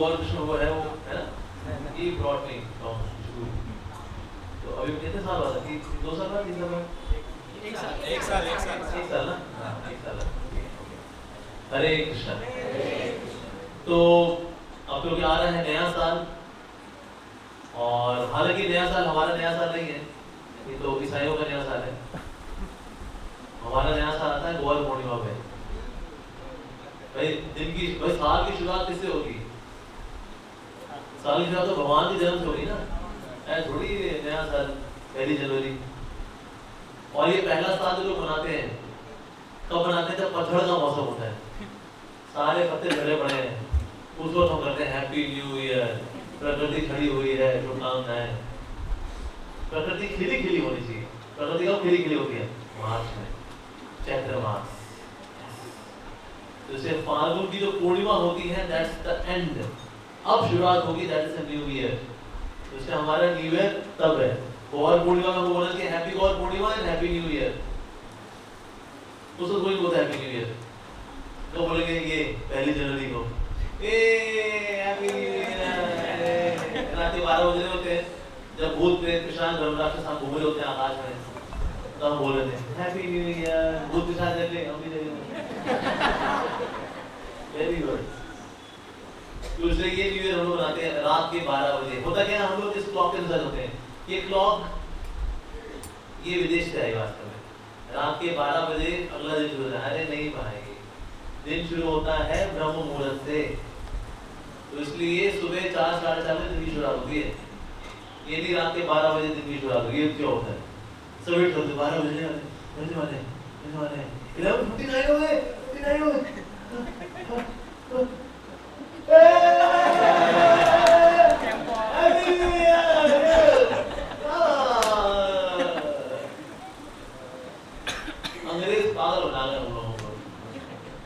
गोपाल कृष्ण वो है ना, he brought me from school। तो अभी कितने साल हुआ था कि 2 साल बाद 3 साल बाद? एक साल ना, हाँ 1 साल। हरे कृष्णा। तो अब क्योंकि आ रहा है नया साल, और हालांकि नया साल हमारा नया साल नहीं है, ये तो ईसाइयों का नया साल है। हमारा नया साल आता है गोपाल पूर्णिमा पे। भाई साल की शुरुआत किससे होगी? साल की शुरुआत तो भगवान के जन्म से होगी ना, ऐसा थोड़ी नया साल 1 जनवरी। और ये पहला साल जो लोग मनाते हैं, कब मनाते हैं? जब पतझड़ का मौसम होता है, सारे पत्ते झड़े पड़े हैं, उस वक्त हम करते हैं हैप्पी न्यू ईयर, प्रकृति खड़ी हुई है, शुभकामनाएं। प्रकृति खिली खिली होनी चाहिए। प्रकृति कब खिली खिली होती है? मार्च में, चैत्र मास। जैसे फाल्गुन की जो पूर्णिमा होती है, दैट्स द एंड। अब शुरुआत होगी, that is a new year. तो इससे हमारा न्यू ईयर तब है। गौर पूर्णिमा में बोलना चाहिए happy Gaur Purnima and happy new year. उसको कोई बोलता है हैप्पी न्यू ईयर, तो बोलेंगे ये 1 जनवरी को हैप्पी न्यू ईयर। रात के 12 बजे होते हैं, जब भूत प्रेत पिशाच ब्रह्मराक्षस हम घूम रहे होते हैं आकाश में, तो हम बोल रहे थे हैप्पी न्यू ईयर। भूत पिशाच देखे हम भी देखे। Very good. दूसरे ये न्यू ईयर हम लोग मनाते हैं रात के 12 बजे। होता क्या है, हम लोग इस क्लॉक के अनुसार होते हैं। ये क्लॉक ये विदेश से आई वास्तव में। रात के 12 बजे अगला दिन शुरू होता है। अरे नहीं भाई, दिन शुरू होता है ब्रह्म मुहूर्त से। तो इसलिए सुबह 4 साढ़े 4 बजे दिन की शुरुआत होती है। ये नहीं रात के 12 बजे दिन की शुरुआत होगी। ये क्यों होता है? सवेरे होते 12 बजे वाले 11:59 हो गए, 59 हो गए। अंग्रेज पागल बना गए हम लोगों को।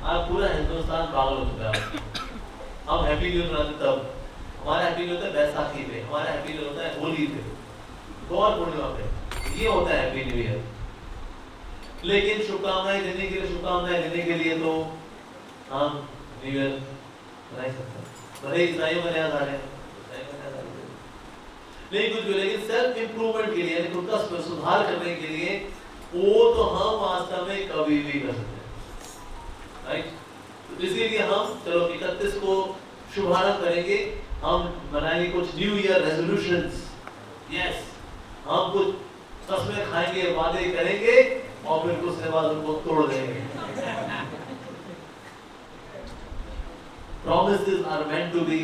आज पूरा हिंदुस्तान पागल हो चुका है। हम हैप्पी न्यू ईयर मनाते तब, हमारा हैप्पी न्यू ईयर होता है बैसाखी पे, हमारा हैप्पी न्यू ईयर होता है होली पे, गौर पूर्णिमा पे। ये होता है हैप्पी न्यू ईयर। लेकिन शुभकामनाएं देने के लिए, शुभकामनाएं देने के लिए तो हम न्यू ईयर मना ही सकते हैं। भले ईसाइयों का नया साल है, लेकिन कुछ भी, लेकिन सेल्फ इंप्रूवमेंट के लिए, खुद का सुधार करने के लिए, वो तो हम वास्तव में कभी भी कर सकते हैं, राइट? तो इसीलिए हम चलो 31 को शुभारंभ करेंगे। हम बनाएंगे कुछ न्यू ईयर रेजोल्यूशंस। यस, हम कुछ कसमें खाएंगे, वादे करेंगे, और फिर कुछ बाद उनको तोड़ देंगे। Promises are meant to be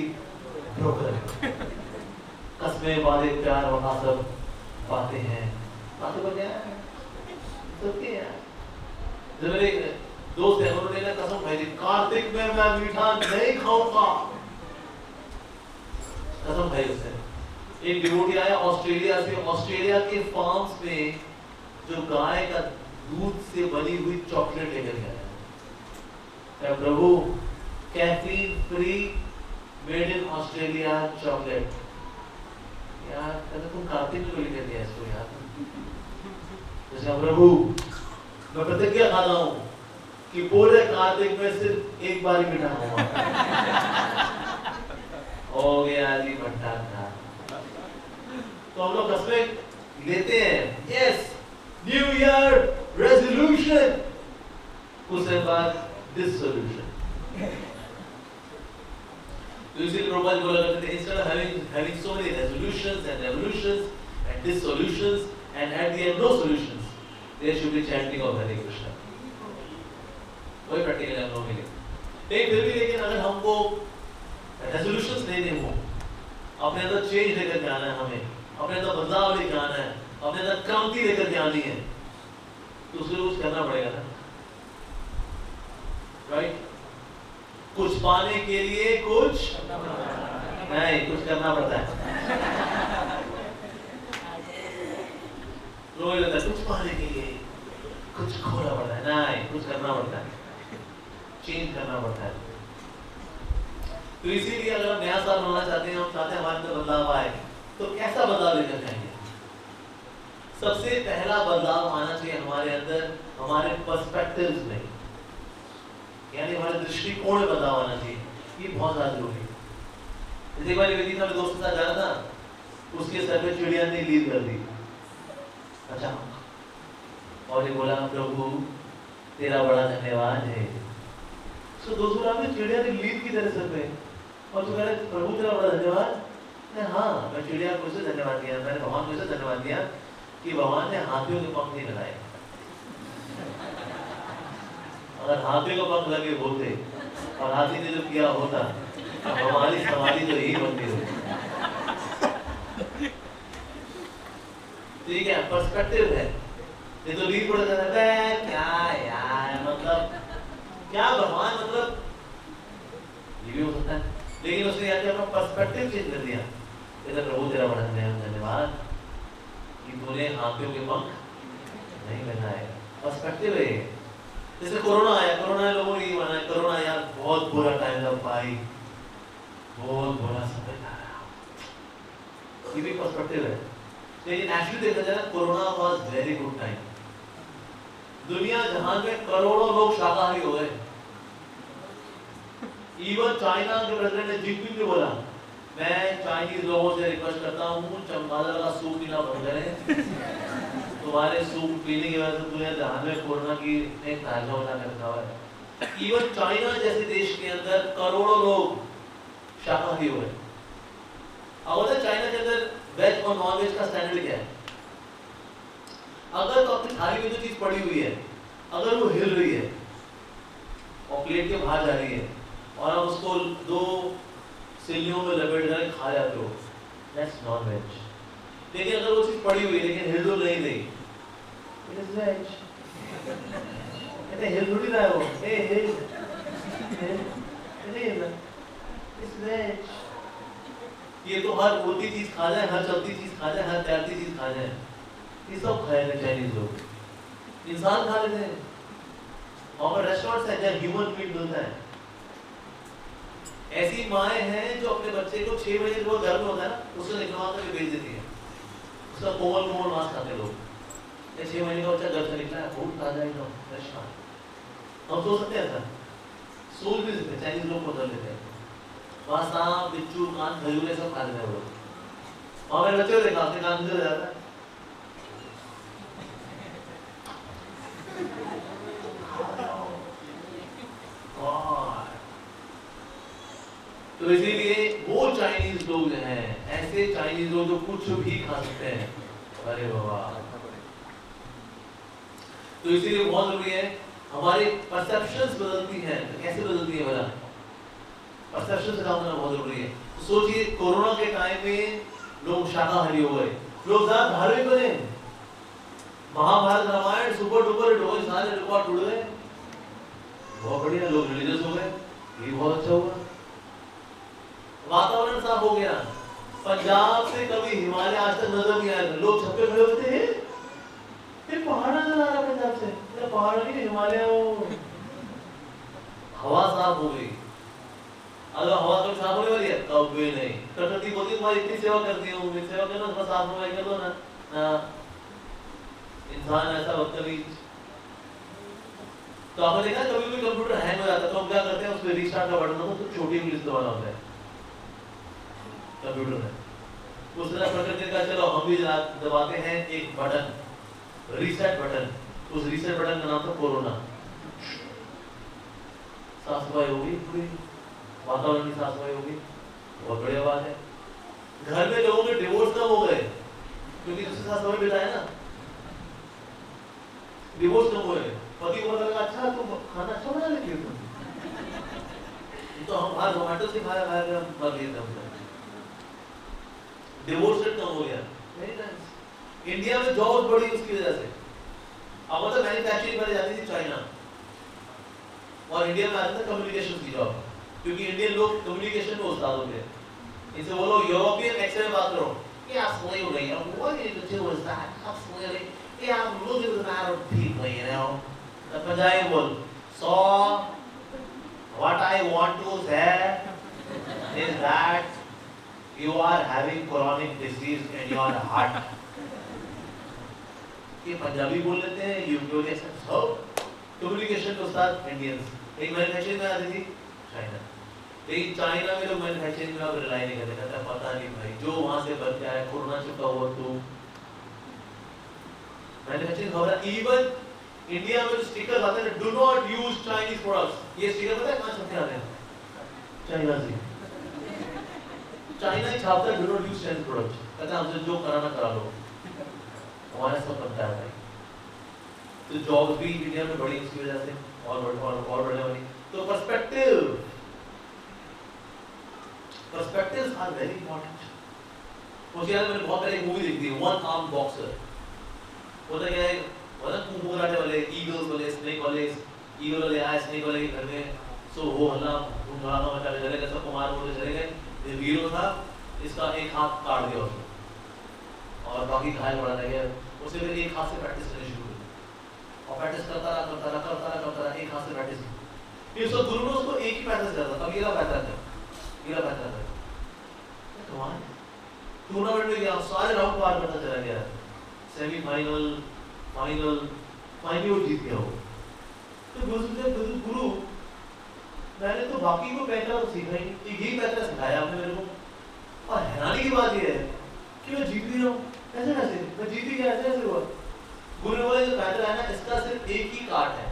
broken। कसमें, वादे, प्यार, वफा सब बातें हैं। बातें बन गया है तो क्या? जब मेरे दोस्त है, उन्होंने ना कसम खाई थी, कार्तिक में मैं मीठा नहीं खाऊंगा। कसम खाई उसने। एक डिवोटी आया ऑस्ट्रेलिया से, ऑस्ट्रेलिया के फार्म्स में जो गाय का दूध से बनी हुई चॉकलेट लेकर गया। प्रभु, caffeine free made in Australia chocolate. यार कहते तुम कार्तिक में लेकर दिया इसको यार। जैसे प्रभु, मैं प्रतिज्ञा खाता हूँ कि पूरे कार्तिक में सिर्फ एक बार ही मीठा खाऊंगा। हो गया जी भट्टा था। तो हम लोग कसमें लेते हैं, यस न्यू ईयर रेजोल्यूशन, उसके बाद डिसोल्यूशन। तो इसीलिए प्रभुपाद बोला करते थे, instead of having so many resolutions and revolutions and dissolutions and at the end no solutions, there should be chanting of Hare Krishna। वही प्रैक्टिकल हम लोग के लिए। लेकिन फिर भी, लेकिन अगर हमको रेजोल्यूशंस लेने हो, अपने अंदर चेंज लेकर के आना है, हमें अपने अंदर बदलाव लेकर आना है, अपने अंदर क्रांति लेकर के आनी है, तो उसके लिए कुछ करना पड़ेगा ना, राइट? कुछ पाने के लिए कुछ नहीं, कुछ करना पड़ता है। लोग लगता है कुछ पाने के लिए कुछ खोना पड़ता है, नहीं, कुछ करना पड़ता है, चेंज करना पड़ता है। तो इसीलिए अगर हम नया साल मनाना चाहते हैं, हम चाहते हैं हमारे अंदर बदलाव आए, तो कैसा बदलाव लेकर जाएंगे? सबसे पहला बदलाव आना चाहिए हमारे अंदर, हमारे पर्सपेक्टिव्स में, यानी हमारे दृष्टिकोण में बदलाव आना चाहिए। ये बहुत ज्यादा जरूरी है। जैसे एक बार वेदी अपने दोस्त के साथ जा रहा था, उसके सर पे चिड़िया ने लीद कर दी। अच्छा, और ये बोला प्रभु तेरा बड़ा धन्यवाद है। सो दोस्तों आपने चिड़िया ने लीद की तरह सर पे, और तू कह रहे प्रभु तेरा बड़ा धन्यवाद। हाँ, मैं चिड़िया को इसे धन्यवाद दिया, मैंने भगवान को इसे धन्यवाद दिया कि भगवान ने हाथियों के पंख नहीं लगाए। अगर हाथियों को पंख लगे होते और हाथी ने जो किया होता, हमारी समाधि तो यही बनती होती। ठीक है, पर्सपेक्टिव है। ये तो लीड पड़ जाता है क्या यार, मतलब क्या भगवान, मतलब ये भी हो सकता है, लेकिन उसने यार अपना पर्सपेक्टिव चेंज कर दिया। इधर प्रभु तेरा बड़ा धन्यवाद कि तूने हाथियों के पंख नहीं लगाए। पर्सपेक्टिव है। जैसे कोरोना आया, कोरोना लोगों ने ये माना कोरोना यार बहुत बुरा टाइम था भाई, बहुत बुरा समय था, ये भी पर्सपेक्टिव है। लेकिन एक्चुअली देखा जाए corona was very good time. दुनिया जहां में करोड़ों लोग शाकाहारी हो गए। इवन चाइना के प्रेसिडेंट ने जिनपिंग ने बोला मैं चाइनीज लोगों से रिक्वेस्ट करता हूँ चमगादड़ का सूप पीना बंद करें। तुम्हारे सूप पीने की वजह से दुनिया जहां में कोरोना की एक ताजा होना रखा हुआ है। इवन चाइना जैसे देश के अंदर करोड़ों लोग शाकाहारी हो गए। अब चाइना के अंदर वेज और नॉन वेज का स्टैंडर्ड क्या है? अगर तो अपनी थाली में जो चीज पड़ी हुई है, अगर वो हिल रही है और प्लेट के बाहर जा रही है और आप उसको दो सिलियों में लपेट कर खा जाते हो, दैट्स नॉन वेज। लेकिन अगर वो चीज पड़ी हुई है लेकिन हिल डुल नहीं रही, इट इज वेज। कहते हिल डुल रहा है वो, ए हिल इट्स वेज। ये तो हर उड़ती चीज खा जाए, हर चलती चीज खा जाए, हर तैरती चीज खा जाए, ये सब खाए थे चाइनीज लोग। इंसान खा लेते हैं। और रेस्टोरेंट्स है जहाँ ह्यूमन मीट मिलता है। ऐसी माएँ हैं जो अपने बच्चे को 6 महीने जो गर्भ में होता है ना, उसको निकलवा करके भेज देती है। उसका कोमल कोमल मांस खाते लोग। 6 महीने का बच्चा गर्भ से निकला है, बहुत ताजा एकदम फ्रेश मांस। हम सोच सकते हैं ऐसा, सोच भी सकते हैं। चाइनीज लोग को कर लेते हैं। वहाँ सांप, बिच्छू, कान, खजूरे सब खा लेते हैं वो लोग। और मेरे बच्चे को देखा, अपने कान से जाता है। तो इसीलिए वो चाइनीज लोग हैं, ऐसे चाइनीज लोग जो कुछ भी खा सकते हैं। अरे बाबा, तो इसीलिए बहुत जरूरी है हमारी परसेप्शंस बदलती हैं। तो कैसे बदलती है बोला? परसेप्शन से काम करना बहुत जरूरी है। तो सोचिए कोरोना के टाइम में लोग शाकाहारी हो गए, लोग ज्यादा धार्मिक बने। Mahabharat Ramayan super duper hit हो गए, सारे रिकॉर्ड टूट गए, बहुत बढ़िया। लोग रिलीजियस हो गए, ये बहुत अच्छा हुआ। वातावरण साफ हो गया। पंजाब से कभी हिमालय आज तक नजर नहीं आया था। लोग छत पे खड़े होते थे, ये पहाड़ नजर आ रहा है पंजाब से, ये पहाड़ नहीं हिमालय। हवा साफ हो गई। अगर हवा कभी साफ होने वाली है तब भी नहीं। प्रकृति बोलती तुम्हारी इतनी सेवा करती हूँ, मेरी सेवा करना, थोड़ा साफ सफाई कर दो ना। इंसान ऐसा बदतमीज। तो आपने देखा कभी भी कंप्यूटर हैंग हो जाता है तो हम क्या करते हैं, उसमें रीस्टार्ट का बटन होता है, तो छोटी इंग्लिश दबाना होता है कंप्यूटर में। उस तरह प्रकृति का चलो हम भी दबाते हैं एक बटन, रीसेट बटन। उस रीसेट बटन का नाम था कोरोना। साफ सफाई होगी, पूरी वातावरण की साफ सफाई होगी, बहुत बढ़िया बात है। घर में लोगों के डिवोर्स कम हो गए क्योंकि उसके साथ समय बिताया ना। डिवोर्स कम हुए, पति को पता लगा अच्छा तुम खाना अच्छा बना लेती हो तुम, तो हम आज जोमेटो से खाया खाया मर गए थे। डिवोर्स रेट कम हो गया। इंडिया में जॉब बढ़ी उसकी वजह से। अब मतलब मैन्युफैक्चरिंग पहले जाती थी चाइना और इंडिया में आता था कम्युनिकेशन की जॉब, क्योंकि इंडियन लोग कम्युनिकेशन में उस्ताद होते हैं। इनसे बोलो यूरोपियन एक्सेंट में बात करो, ये absolutely, what you do is that, absolutely, yeah, I'm losing the matter of people, you know. The Punjabi बोल, so what I want to say is that you are having chronic disease in your heart. ये पंजाबी बोल लेते हैं, UP के सब communication के उस्ताद Indians. एक manufacturing में आती थी चाइना, लेकिन चाइना में लोग मैन्युफैक्चरिंग में अब रिलाई नहीं करते, कहता पता नहीं भाई जो वहां से बच गया है कोरोना चुका हुआ तो मैन्युफैक्चरिंग खबर। इवन इंडिया में स्टिकर आते हैं do not use Chinese products, ये स्टिकर पता है कहां से आते हैं? चाइना से। चाइना ही छापता है do not use Chinese products, कहता है हमसे जो कराना करा लो, हमारे सब बनता है भाई। तो जॉब भी इंडिया में बड़ी इसकी वजह से और बढ़ने वाली। तो पर्सपेक्टिव्स आर वेरी इंपॉर्टेंट। मुझे याद है मैंने बहुत पहले एक मूवी देखी थी, वन आर्म बॉक्सर। वो तो क्या है मतलब कुंफू कराटे वाले, ईगल्स वाले, स्नेक वाले, ईगल वाले आए स्नेक वाले के घर में, सो वो हल्ला धुआं मचा के चले गए, सबको मार बोल चले गए। ये हीरो था, इसका एक हाथ काट दिया उसने और बाकी घायल पड़ा रह गया। उसे फिर एक हाथ से प्रैक्टिस करनी शुरू की और प्रैक्टिस करता रहा, एक हाथ से प्रैक्टिस की। फिर उसका गुरु ने उसको एक ही पैटर्न करता था, ये पैटर्न था। टूर्नामेंट में गया, सारे राउंड पार करता चला गया, सेमीफाइनल, फाइनल जीत गया वो। तो गुरु मैंने तो बाकी को पैटर्न सीखा ही नहीं, यही पैटर्न सिखाया आपने मेरे को। और हैरानी की बात ये है कि मैं जीत भी रहा हूँ, ऐसे कैसे? मैं जीत ही गया, ऐसे हुआ? गुरु ने बोला जो पैटर्न है ना, इसका सिर्फ एक ही काट है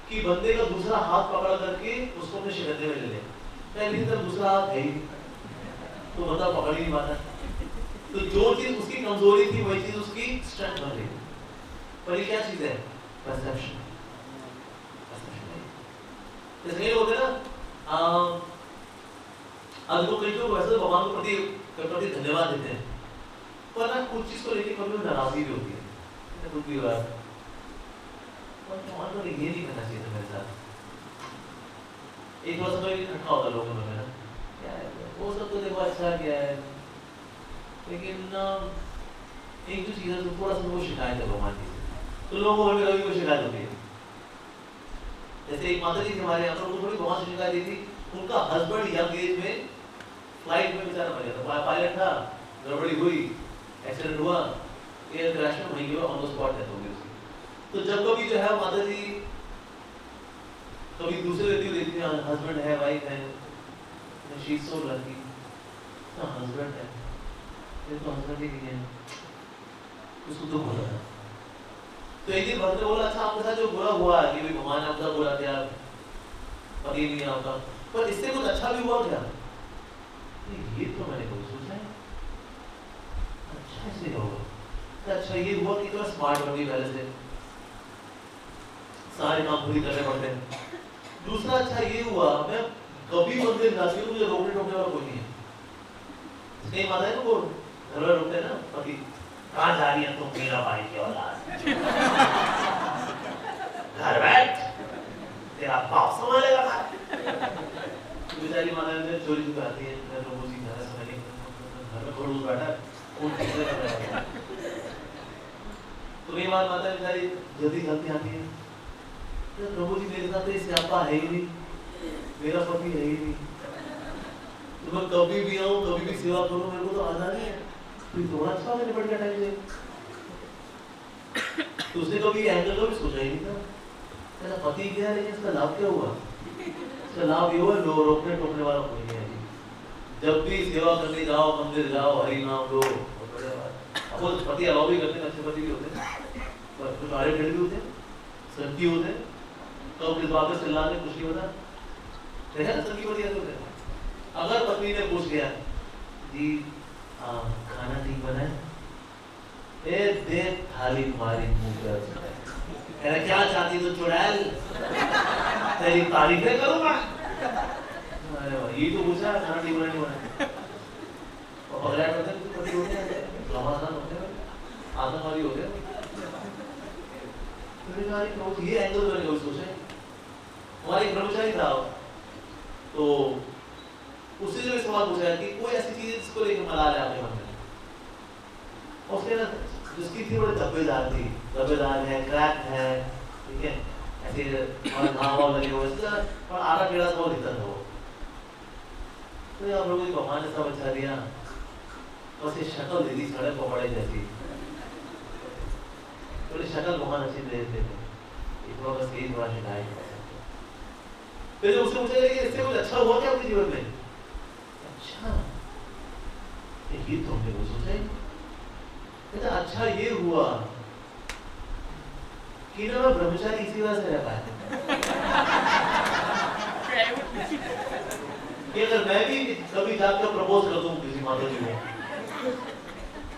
कि बंदे का दूसरा हाथ पकड़ करके उसको अपने शिकंजे में ले ले। पहली तरफ दूसरा हाथ है ही, तो बंदा पकड़ ही नहीं पाता। तो जो चीज उसकी कमजोरी थी वही चीज उसकी स्ट्रेंथ बन गई। पर ये क्या चीज है? परसेप्शन। जैसे होते ना आज लोग कई लोग वैसे भगवान को प्रति धन्यवाद देते हैं, पर ना कुछ चीज को लेकर कभी नाराजगी भी होती है, कुछ भी हुआ और भगवान को ये नहीं करना चाहिए था मेरे साथ। एक बार समय इकट्ठा होता लोगों में ना, क्या है वो सब तो देखो अच्छा किया है, लेकिन एक जो चीज है तो थोड़ा सा वो शिकायत है भगवान की, तो लोगों को कभी कोई शिकायत होती है। जैसे एक माता जी हमारे यहाँ पर उनको थोड़ी भगवान से शिकायत दी थी, उनका हस्बैंड यंग एज में फ्लाइट में बेचारा मर गया था, पायलट था, गड़बड़ी हुई, एक्सीडेंट हुआ, एयर क्रैश में वहीं ऑन द स्पॉट डेथ हो गई उसकी। तो जब कभी जो है माता जी कभी दूसरे व्यक्ति को देखती हैं, हस्बैंड है, वाइफ है, शी इज सो लकी, तो हस्बैंड है, ये तो हस्बैंड ही नहीं है, उसको दुख होता था। तो एक दिन भक्त ने बोला अच्छा आपके साथ जो बुरा हुआ कि भाई भगवान ने आपका बुरा किया, पति नहीं आपका, पर इससे कुछ अच्छा भी हुआ क्या? ये तो मैंने कभी सोचा है, अच्छा इससे होगा। अच्छा ये हुआ कि तो स्मार्ट बन गई पहले से, सारे काम पूरी करने पड़ते हैं। दूसरा अच्छा ये हुआ मैं कभी मंदिर जाती हूँ, मुझे रोकने टोकने वाला कोई नहीं है। नहीं माता है ना वो घर में रोकते ना पति, कहाँ जा रही है तुम, मेरा भाई की औलाद, घर बैठ, तेरा बाप संभालेगा घर। बेचारी माता ने चोरी चुका आती है, प्रभु जी घर संभाले, घर में खड़ूस बैठा कौन किसने कर रहा है। तो ये बात माता बेचारी जल्दी आती है, प्रभु जी मेरे साथ स्यापा है ही नहीं, मेरा पति है ही नहीं, तो मैं कभी भी आऊँ कभी भी सेवा करूँ, मेरे को तो आना नहीं है, तो थोड़ा अच्छा मैंने बढ़ गया टाइम से। तो उसने कभी एंगल को भी सोचा ही नहीं था, ऐसा पति क्या है लेकिन इसका लाभ क्या हुआ? इसका लाभ ये हुआ लो रोकने टोकने वाला कोई नहीं है। जब भी सेवा करने जाओ, मंदिर जाओ, हरि नाम लो, अब वो पति अलाउ भी करते हैं, अच्छे पति भी होते हैं, पर कुछ आड़े टेढ़े भी होते हैं, संकी होते हैं, तो किस बात पे चिल्लाने कुछ नहीं होता, देखा ना संकी पति होते हैं। अगर पत्नी ने पूछ लिया जी खाना ठीक बना है, देख थाली तुम्हारी मुंह पे, कह रहा क्या चाहती तो चुड़ैल, तेरी तारीफें करूंगा। अरे वाह ये तो पूछा खाना ठीक बना नहीं बना, और पगला पति होते हैं, रमादान होते हैं, आतंकवादी होते हैं। तो ये एंगल मैंने कभी सोचा है। हमारे एक ब्रह्मचारी था, तो उससे जो सवाल पूछा कि कोई ऐसी चीज जिसको लेकर मलाल है आपके मन में, उसने ना जिसकी थी बड़े धब्बेदार थी, धब्बेदार है, क्रैक है, ठीक है, ऐसे और घाव लगे हुए, और आरा टेढ़ा सा दिखता था वो। तो यार लोगों ने भगवान ने सब अच्छा दिया, बस ये शक्ल दे दी सड़क पकड़े जैसी, तो शक्ल भगवान अच्छी दे देते थे, एक बार बस यही थोड़ा शिकायत। फिर उससे पूछा कि इससे कुछ अच्छा हुआ क्या आपके जीवन में? अच्छा ये तो हमने वो सोचा ही। कहता अच्छा ये हुआ कि ना मैं ब्रह्मचारी इसी वजह से रह पाया कि अगर मैं भी कभी जाकर प्रपोज कर दूं किसी माता जी को,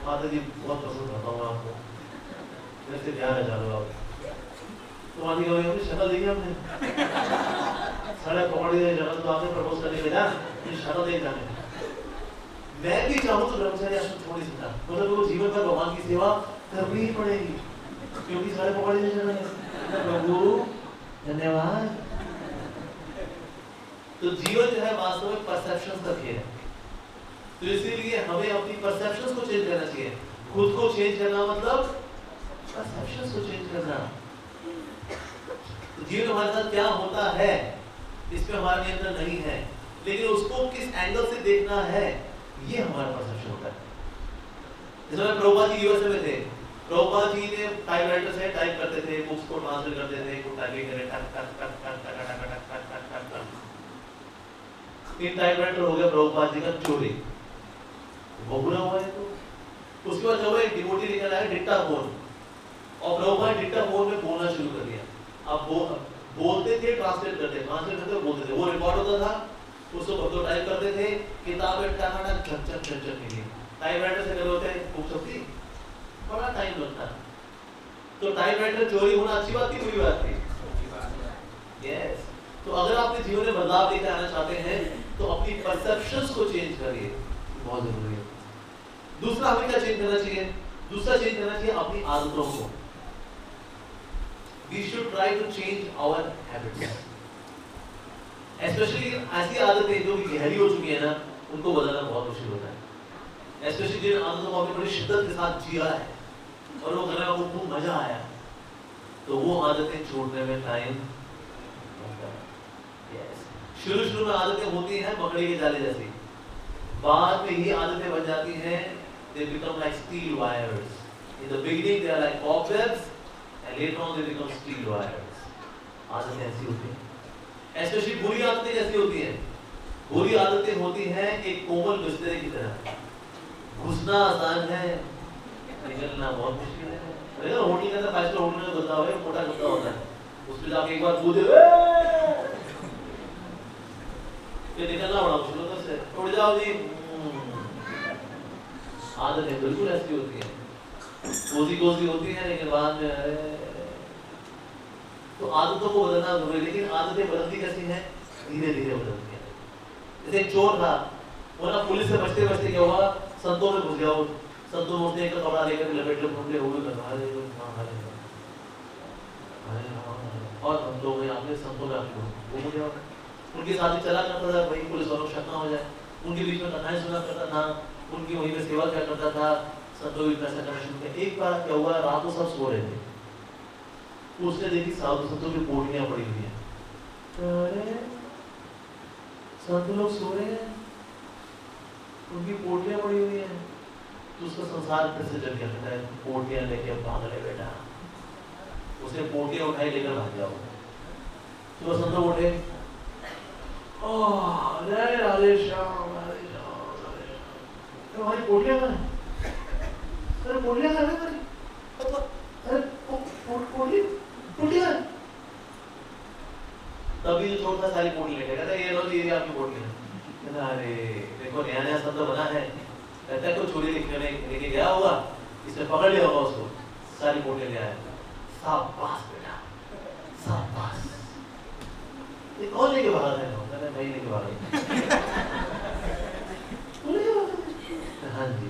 माता जी बहुत पसंद करता हूँ आपको, वैसे ध्यान है जानो आप, तो माता जी अपनी शक्ल देखी हमने साढ़े पकड़े जगह तो आपने प्रपोज करने के लिए शक्ल देख जाने। मैं भी चाहूँ तो ब्रह्मचारी आश्रम छोड़ ही सकता, मतलब वो जीवन भर भगवान की सेवा करनी ही पड़ेगी क्योंकि सारे पकड़े नहीं जाने। प्रभु धन्यवाद। तो जीवन जो है वास्तव में परसेप्शन का खेल है, तो इसीलिए हमें अपनी परसेप्शंस को चेंज करना चाहिए। खुद को चेंज करना मतलब परसेप्शंस को चेंज करना। तो जीवन हमारे साथ क्या होता है इस पे हमारा नियंत्रण नहीं है, लेकिन उसको किस एंगल से देखना है ये हमारा परसेप्शन होता है। जैसे प्रभुपाद जी यूएसए में थे, प्रभुपाद जी ने टाइपराइटर से टाइप करते थे, बुक्स को ट्रांसलेट करते थे, को टाइपिंग करे टक टक टक टक टक टक टक टक टक टक। इन टाइपराइटर हो गया प्रभुपाद जी का चोरी, वो बुरा हुआ है। तो उसके बाद जब एक डिवोटी निकल आया डिक्टाफोन, और प्रभुपाद डिक्टाफोन में बोलना शुरू कर दिया। अब बोलते थे, ट्रांसलेट करते बोलते थे, वो रिकॉर्ड होता था, उसको भक्तों टाइप करते थे, किताबें टक टक झक झक के लिए टाइपराइटर से कर होते बुक सबकी बड़ा टाइम लगता। तो टाइपराइटर चोरी होना अच्छी बात थी बुरी बात थी? यस। तो अगर आप अपने जीवन में बदलाव लेकर आना चाहते हैं तो अपनी परसेप्शंस को चेंज करिए, बहुत जरूरी है। दूसरा हमें क्या चेंज करना चाहिए? दूसरा चेंज करना चाहिए अपनी आदतों को। We should try to change our habits. Especially ऐसी आदतें जो गहरी हो चुकी है ना, उनको बदलना बहुत मुश्किल होता है। Especially जिन आदतों को आपने बड़ी शिद्दत के साथ जिया है और वो करने में आपको खूब मजा आया, तो वो आदतें छोड़ने में टाइम लगता है। Yes. शुरू में आदतें होती हैं मकड़ी के जाले जैसी, बाद में ये आदतें बन जाती हैं, they become like steel wires. In the beginning they are like cobwebs, and later on they become steel wires. आदतें ऐसी होती हैं। Especially बुरी आदतें कैसी होती हैं? बुरी आदतें होती हैं एक कोमल बिस्तर की तरह, घुसना आसान है, निकलना बहुत मुश्किल है। अरे होटल के अंदर 5 स्टार होटल में घुसना है, मोटा कुत्ता होता है, उसमें जाके एक बार कूदे ये निकलना बड़ा मुश्किल होता है उससे, उड़ जाओ जी। आदतें बिल्कुल ऐसी होती है, कोसी होती है, लेकिन बाद में तो आदतों को बदलना जरूरी है। लेकिन आदतें बदलती कैसी हैं? धीरे धीरे बदलती हैं। जैसे एक चोर था, वो ना पुलिस से बचते बचते क्या हुआ, संतों में घुस गया। वो संतों में उसने एक कपड़ा लेकर लपेट के घूमते हुए और संतों में आपने संतों में आपने घूम गया, उनके साथ ही चला करता था, वही पुलिस वालों को शक ना हो जाए, उनके बीच में कथाएं सुना करता था, उनकी वहीं पे सेवा क्या करता था, संतों भी पैसा करना शुरू किया। एक बार क्या हुआ, रात को सब सो रहे थे, उसने देखी साधु संतों की पोटलियां पड़ी हुई हैं। संत लोग सो रहे हैं, उनकी पोटलियां पड़ी हुई हैं, तो उसका संसार फिर से जग गया। है पोटलियां लेके भाग रहे बेटा, उसने पोटलियां उठाई लेकर भाग गया। तो संत उठे, जय राधे श्याम हमारी पोटलियां कहाँ है? अरे पोटलियां कहाँ है? अरे पोटलियां तभी जो छोटा सारी पोटली लेके कहता ये लो जी, ये आपकी पोटली है। अरे देखो नया नया शब्द बना है, कहता है कोई चोरी लेके गया होगा, इसने पकड़ लिया होगा उसको, सारी पोटली ले आया। शाबाश बेटा शाबाश। ये कौन लेके भागा है? कहता मैं ही लेके भागा। हाँ जी,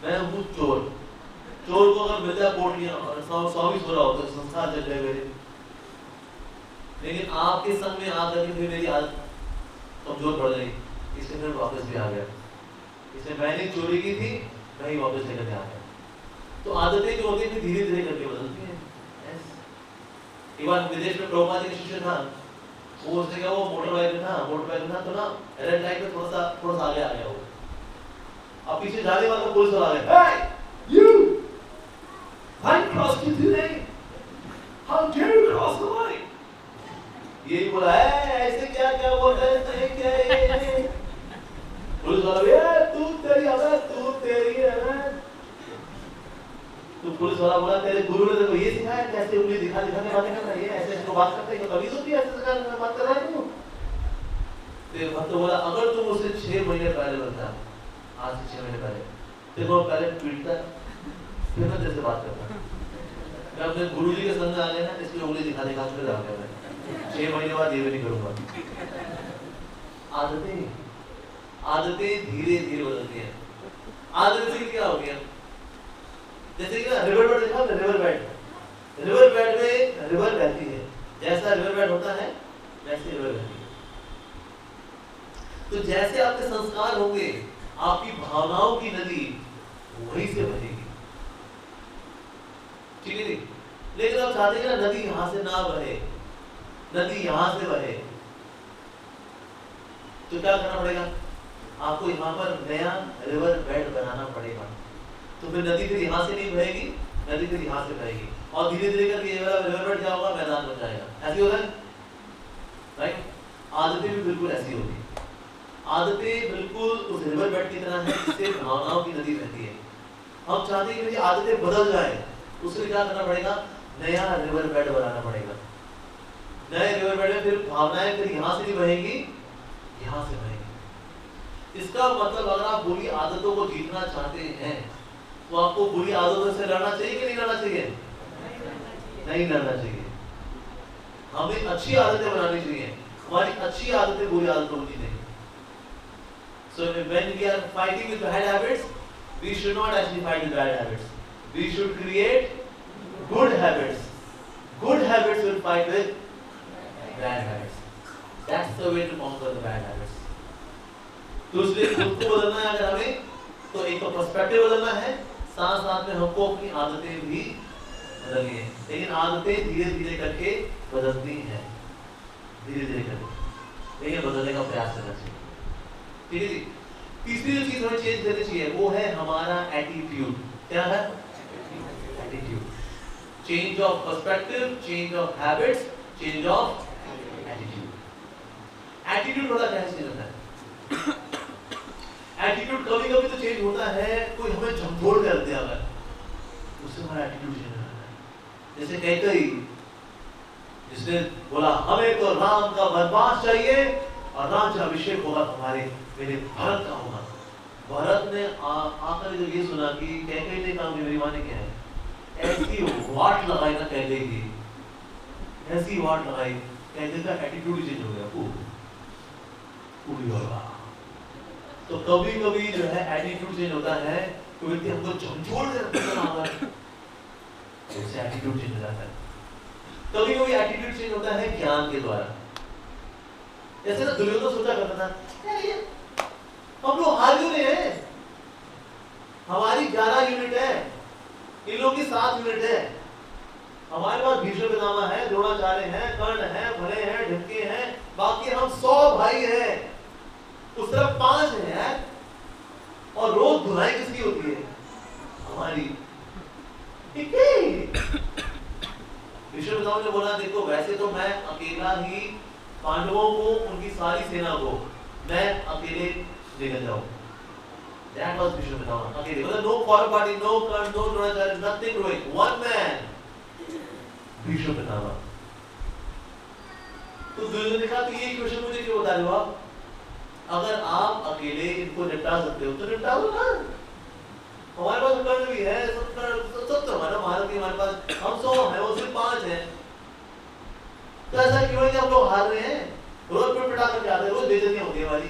मैं हूँ चोर। चोर को अगर मिल जाए पोटलियां और 100 भी सो रहा होता है, संसार जग गए मेरे। लेकिन आपके संग में आकर के फिर मेरी आदत कमजोर पड़ गई, इसलिए फिर वापस भी आ गया। इसलिए मैंने चोरी की थी, मैं ही वापस लेकर आ गया। तो आदतें जो होती है धीरे धीरे करके बदलती हैं। एक बार विदेश में प्रभुपाद जी का शिष्य था, वो उसने कहा, वो मोटरबाइक था तो ना रेड लाइट में थोड़ा सा आगे आ गया वो। अब पीछे जाने वाला पुलिस वाला आ गया, hey you line cross की थी नहीं, how dare you cross the line? यही बोला है, ऐसे क्या है कैसे उंगली दिखा दिखा के बातें कर रहा है, ये ऐसे तो बात करता है, ये तमीज होती है ऐसे बात कर रहा है तू। तो भक्त बोला अगर तुम उसे 6 महीने पहले बोलता, आज से 6 महीने पहले देखो पहले पीटता फिर मैं तेरे से बात करता, मैं अपने गुरु जी के संग आ गया ना इसलिए उंगली दिखा दिखा कर जा गया मैं 6 महीने बाद ये भी नहीं करूंगा। आदतें धीरे धीरे बदलती हैं। आदत से क्या हो गया, जैसे कि ना रिवर बेड देखा, रिवर बेड में रिवर बहती है, जैसा रिवर बेड होता है वैसे रिवर बहती है। तो जैसे आपके संस्कार होंगे आपकी भावनाओं की नदी वहीं से बहेगी, ठीक है। लेकिन आप चाहते हैं ना नदी यहां से ना बहे, नदी यहां से बहे, तो क्या करना पड़ेगा, आपको यहाँ पर नया रिवर बेड बनाना पड़ेगा। तो फिर नदी फिर यहाँ से नहीं बहेगी, नदी फिर यहाँ से बहेगी और धीरे धीरे करके ये वाला रिवर बेड क्या होगा, मैदान बन जाएगा। ऐसे होता है राइट। आदतें भी बिल्कुल ऐसी होगी, आदतें बिल्कुल उस रिवर बेड की तरह है जिससे भावनाओं की नदी बहती है। हम चाहते हैं कि आदतें बदल जाए, उसके लिए क्या करना पड़ेगा, नया रिवर बेड बनाना पड़ेगा। नए रिवर बेड में फिर भावनाएं फिर यहाँ से नहीं बहेगी, यहाँ से बहेगी। इसका मतलब अगर आप बुरी आदतों को जीतना चाहते हैं तो आपको बुरी आदतों से लड़ना चाहिए कि नहीं लड़ना चाहिए, नहीं लड़ना चाहिए। हमें अच्छी आदतें बनानी चाहिए, हमारी अच्छी आदतें बुरी आदतों की नहीं। So when we are fighting with bad habits, we should not actually fight with bad habits. We should create good habits. Good habits will fight with bad habits. That's the way to conquer the bad habits. तो इसलिए खुद को बदलना है अगर हमें, तो एक तो पर्सपेक्टिव बदलना है, साथ साथ में हमको अपनी आदतें भी बदलनी है। लेकिन आदतें धीरे धीरे करके बदलती हैं, धीरे धीरे करके, लेकिन बदलने का प्रयास करना चाहिए, ठीक है जी। तीसरी जो चीज हमें चेंज करनी चाहिए वो है हमारा एटीट्यूड। क्या है, attitude. Change of perspective, change of habits, change of attitude. Attitude बड़ा क्या चीज होता है, एटीट्यूड कभी कभी तो चेंज होता है, कोई हमें झंझोड़ कर दिया अगर, उससे हमारा एटीट्यूड चेंज हो जाता है। जैसे कहते ही जिसने बोला हमें तो राम का वनवास चाहिए और राज्य अभिषेक होगा तुम्हारे, मेरे भरत का होगा। भरत ने आकर जब ये सुना कि कैकेयी ने कहा मेरी माँ ने क्या है, ऐसी वाट लगाई ना कैकेयी की, ऐसी वाट लगाई, कैकेयी का एटीट्यूड चेंज हो गया पूरी होगा। तो कभी कभी जो है एटीट्यूड चेंज होता है, तो व्यक्ति हमको झंझोड़ करते हैं, उससे एटीट्यूड चेंज हो जाता है। कभी कभी एटीट्यूड चेंज होता है ज्ञान के द्वारा। जैसे ना दुर्योधन सोचा करता था हम लोग हार क्यों रहे हैं, हमारी 11 यूनिट है, इन लोग की 7 यूनिट है, हमारे पास भीष्म पितामह है, द्रोणाचार्य है, कर्ण है, भले हैं, ढक्के हैं, बाकी हम 100 भाई हैं, उस तरफ 5 है, और रोज धुलाई किसकी होती है, हमारी। भीष्म पितामह ने बोला देखो वैसे तो मैं अकेला ही पांडवों को, उनकी सारी सेना को मैं अकेले लेकर जाऊं। That was Bhishma Pitamaha. अकेले, मतलब no foreign party, no Karna, no Dronacharya, nothing doing, one man. Bhishma Pitamaha. तो दुर्योधन ने कहा तो ये क्वेश्चन मुझे क्यों बता रहे हो आप, अगर आप अकेले इनको निपटा सकते हो तो निपटा दो ना, हमारे पास कर्ण भी है, सब तो हमारा भारत के, हमारे पास हम 100 हैं, वो सिर्फ 5 हैं, तो ऐसा क्यों है कि हम लोग हार रहे हैं, रोज पे पिटा करके आते हैं, रोज बेइज्जतियां होती है हमारी,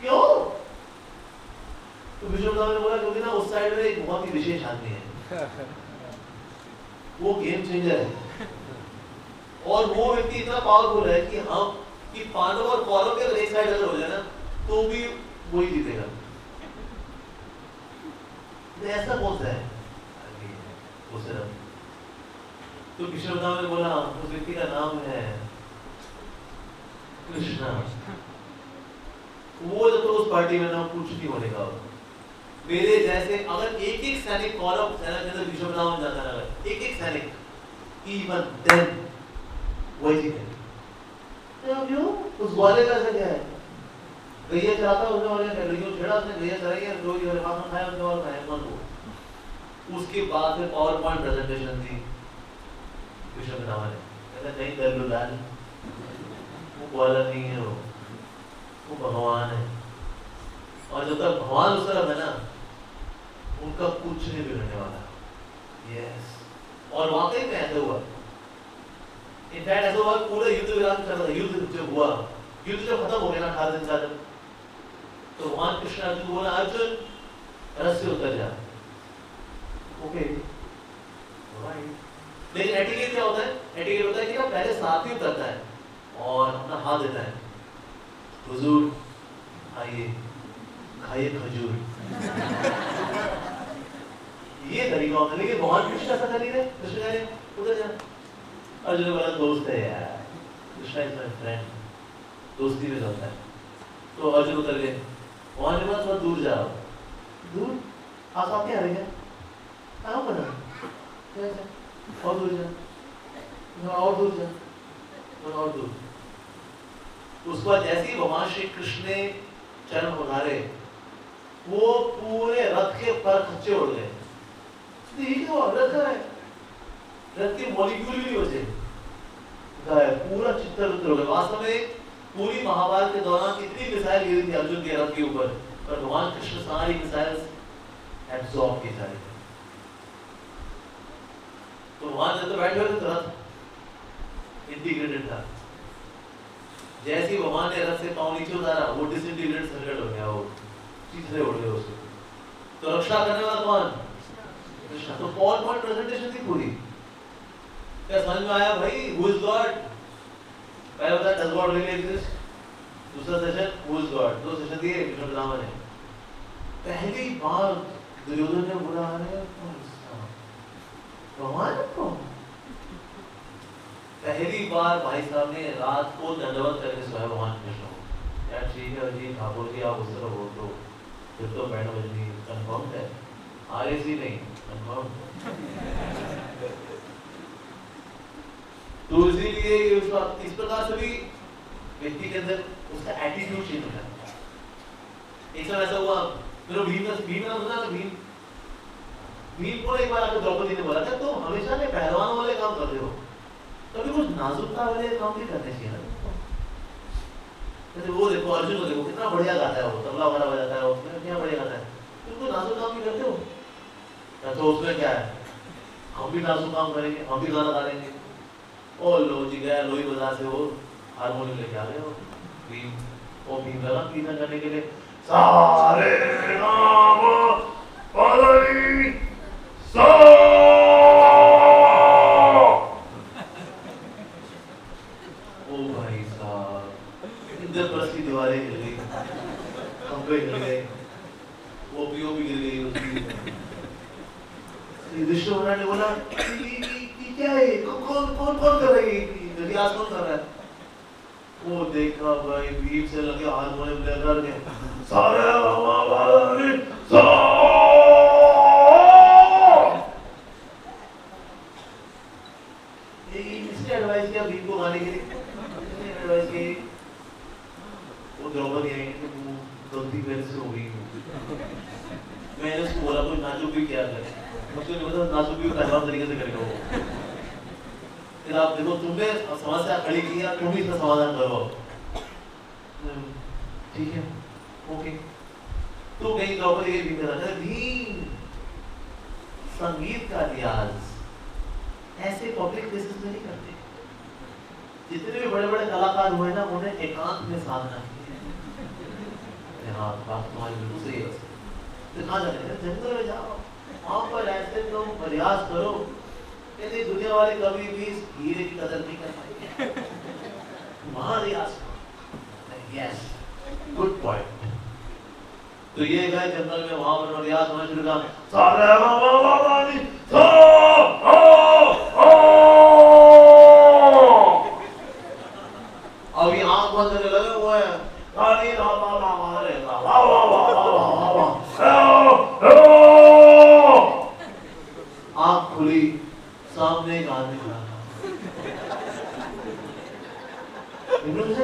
क्यों। तो भीष्म पितामह ने बोला क्योंकि ना उस साइड में एक बहुत ही विशेष आदमी है, वो गेम चेंजर है, और वो व्यक्ति इतना पावरफुल है कि हम कि पांडव और कौरव के अगर एक साइड अगर हो जाए ना तो भी वही जीतेगा। ऐसा कौन सा है उस तरफ। तो भीष्म पितामह ने बोला उस व्यक्ति का नाम है कृष्णा। वो जब तो उस पार्टी में ना कुछ नहीं होने का, मेरे जैसे अगर एक एक सैनिक कौरव सेना के अंदर भीष्म पितामह जाता है, अगर एक एक सैनिक इवन देन वही जीते। क्यों उस वाले का क्या है, गैया चलाता उसने वाले का गैया छेड़ा, उसने गैया चलाई है, जो ये खाना खाया उसने और खाया मन को। उसके बाद में पावर पॉइंट प्रेजेंटेशन थी, कृष्ण पितामह ने कहता नहीं दल्लू लाल, वो वाला नहीं है, वो भगवान है, और जब तक भगवान उस तरफ है ना उनका कुछ नहीं बिगड़ने वाला। यस, और वाकई में ऐसा हुआ। इनफैक्ट ऐसा हुआ पूरा युद्ध विराम कर रहा था, युद्ध जब हुआ, युद्ध जब खत्म हो गया ना 18 दिन का, तो भगवान कृष्ण अर्जुन को बोला अर्जुन रथ से उतर जा। ओके लेकिन एटिकेट क्या होता है? एटिकेट होता है कि ना पहले साथी उतरता है और अपना हाथ देता है, हुजूर आइए खाइए खजूर। ये तरीका होता है, लेकिन भगवान कृष्ण ऐसा कर नहीं रहे। कृष्ण कह रहे उधर जा। अर्जुन बोला दोस्त है यार, कृष्ण इज माय फ्रेंड, दोस्ती में होता है। तो अर्जुन उतर गए। भगवान ने बोला थोड़ा दूर जाओ। दूर आप क्या आ रहे हैं? कहाँ पर और दूर जा, और दूर जा, और दूर। उसके बाद जैसे ही भगवान श्री कृष्ण ने चरण उठारे, वो पूरे रथ के पर खच्चे उड़ गए। रथ है, रथ के मॉलिक्यूल भी हो जाए, पूरा चित्तर हो गया। वास्तव में पूरी महाभारत के दौरान कितनी मिसाइल गिरी थी अर्जुन के रथ के ऊपर, पर भगवान कृष्ण सारी मिसाइल एब्सॉर्ब की जा रही थी। तो वहां जब बैठ गए तो रथ इंटीग्रेटेड था। जैसे ही भगवान ने रथ से पांव नीचे उतारा, वो डिसइंटीग्रेटेड सर्किट हो गया, वो चीजें उड़ गए उसको। तो रक्षा करने वाला कौन? कृष्ण। तो PowerPoint प्रेजेंटेशन थी पूरी। क्या समझ में आया भाई? Who is God? पहले बताया डज गॉड रियली एग्जिस्ट, दूसरा सेशन हु इज गॉड, दो सेशन दिए कृष्ण पितामह ने। पहली बार दुर्योधन ने बोला अरे भगवान को, पहली बार भाई साहब ने रात को दंडवत करके सोया भगवान कृष्ण को। यार ठीक है जी ठाकुर जी आप उस तरह हो तो फिर तो बैठ बजनी कंफर्म है, RAC नहीं कंफर्म। तो इसीलिए इस प्रकार से भी व्यक्ति के अंदर उसका एटीट्यूड चेंज होता है। एक समय ऐसा हुआ, मेरे भीम ना सुना, भीम को एक बार आकर द्रौपदी ने बोला था तो हमेशा ने पहलवानों वाले काम करते हो, कभी कुछ नाजुकता वाले काम भी करने चाहिए ना। जैसे वो देखो अर्जुन को देखो कितना बढ़िया गाता है, वो तबला वगैरह बजाता है, उसमें क्या बढ़िया गाता है, तुम तो नाजुक काम भी करते हो। तो उसमें क्या है, हम भी नाजुक काम करेंगे, हम भी गाना गा लेंगे। ओ लो जी गया लोई बाजार से वो हारमोनियम लेके आ गए हो भीम, वो भीम लगा कीर्तन करने के लिए, सारे नाम पलई सा। ओ भाई साहब इंद्रप्रस्थ की दीवारें हिल गई, खंभे हिल गए, वो पीओ भी गिर गई उसकी। युधिष्ठिर महाराज ने बोला क्या है, कौन कर रहा है, इतिहास कौन कर रहा है? वो देखा भाई भीम से लगे हारमोनियम लेकर के सारे इसने एडवाइस किया भीम को गाने के लिए, एडवाइस की वो द्रौपदी आई कि गलती मेरे से हो गई, मैंने उसको बोला कोई नाजुक भी क्या करे, मुझे नहीं पता नाजुक भी पहलवान तरीके से करेगा वो। फिर आप देखो तुमने समस्या खड़ी की है, तुम ही इसका समाधान करो। ठीक है ओके। तो कहीं द्रौपदी के भीम का भीम संगीत का रियाज ऐसे पब्लिक प्लेसेस में नहीं करते। जितने भी बड़े बड़े कलाकार हुए ना उन्हें एकांत में साधना की। हाँ बात तुम्हारी बिल्कुल सही है। तो कहाँ जाते हैं? जंगल में जाओ, वहाँ पर ऐसे तुम प्रयास करो, कहते दुनिया वाले कभी भी इस हीरे की कदर नहीं कर पाएंगे, वहाँ रियाज करो। Yes good point. तो ये गए जंगल में, वहाँ पर रियाज होना शुरू करा, सारे अभी आँख बंद करने लगे हुए हैं, आँख खुली, सामने एक आदमी खड़ा था।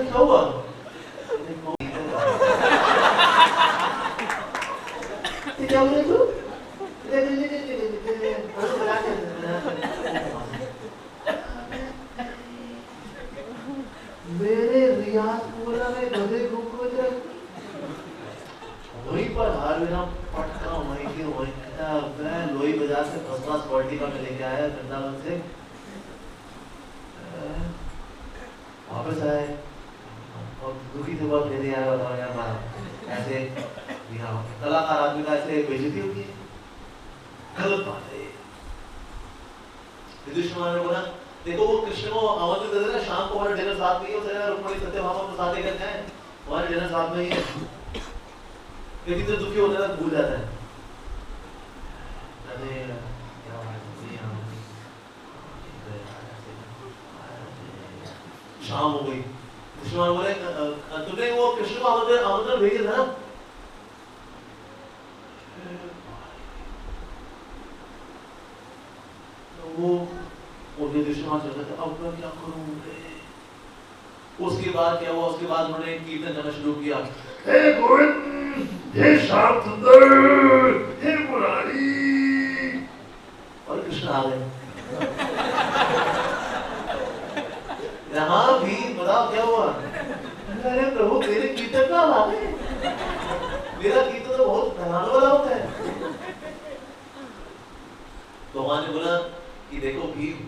क्या हुआ? क्या बोले तू? याद बोला मैं गधे को वहीं पर हार मेरा पटका वहीं के वहीं मैं लोही बाजार से फर्स्ट क्लास क्वालिटी का मैं लेके आया वृंदावन से वापस आए और दुखी से बहुत मेरे आया बताओ यार ऐसे कलाकार आदमी का ऐसे बेइज्जती होती है, गलत बात है। युधिष्ठिर ने बोला देखो वो कृष्ण को आमंत्रित कर देना शाम को हमारे डिनर साथ में ही हो जाएगा, रुक्मिणी सत्यभामा को साथ लेकर जाए हमारे डिनर साथ में ही है। लेकिन तो दुखी होता है भूल जाता है, अरे क्या शाम हो गई। कृष्ण बोले तुमने वो कृष्ण को आमंत्रण भेजे था ना, वो युधिष्ठिर चलता था अब मैं क्या करूं। उसके बाद क्या हुआ, उसके बाद उन्होंने कीर्तन करना शुरू किया, हे गोविंद, हे श्याम सुंदर, हे मुरारी, और कृष्ण आ गए। यहाँ भी बताओ क्या हुआ, अरे प्रभु तेरे कीर्तन का आ गए, मेरा कीर्तन तो बहुत फैलाने वाला होता है। भगवान ने बोला कि देखो भीम,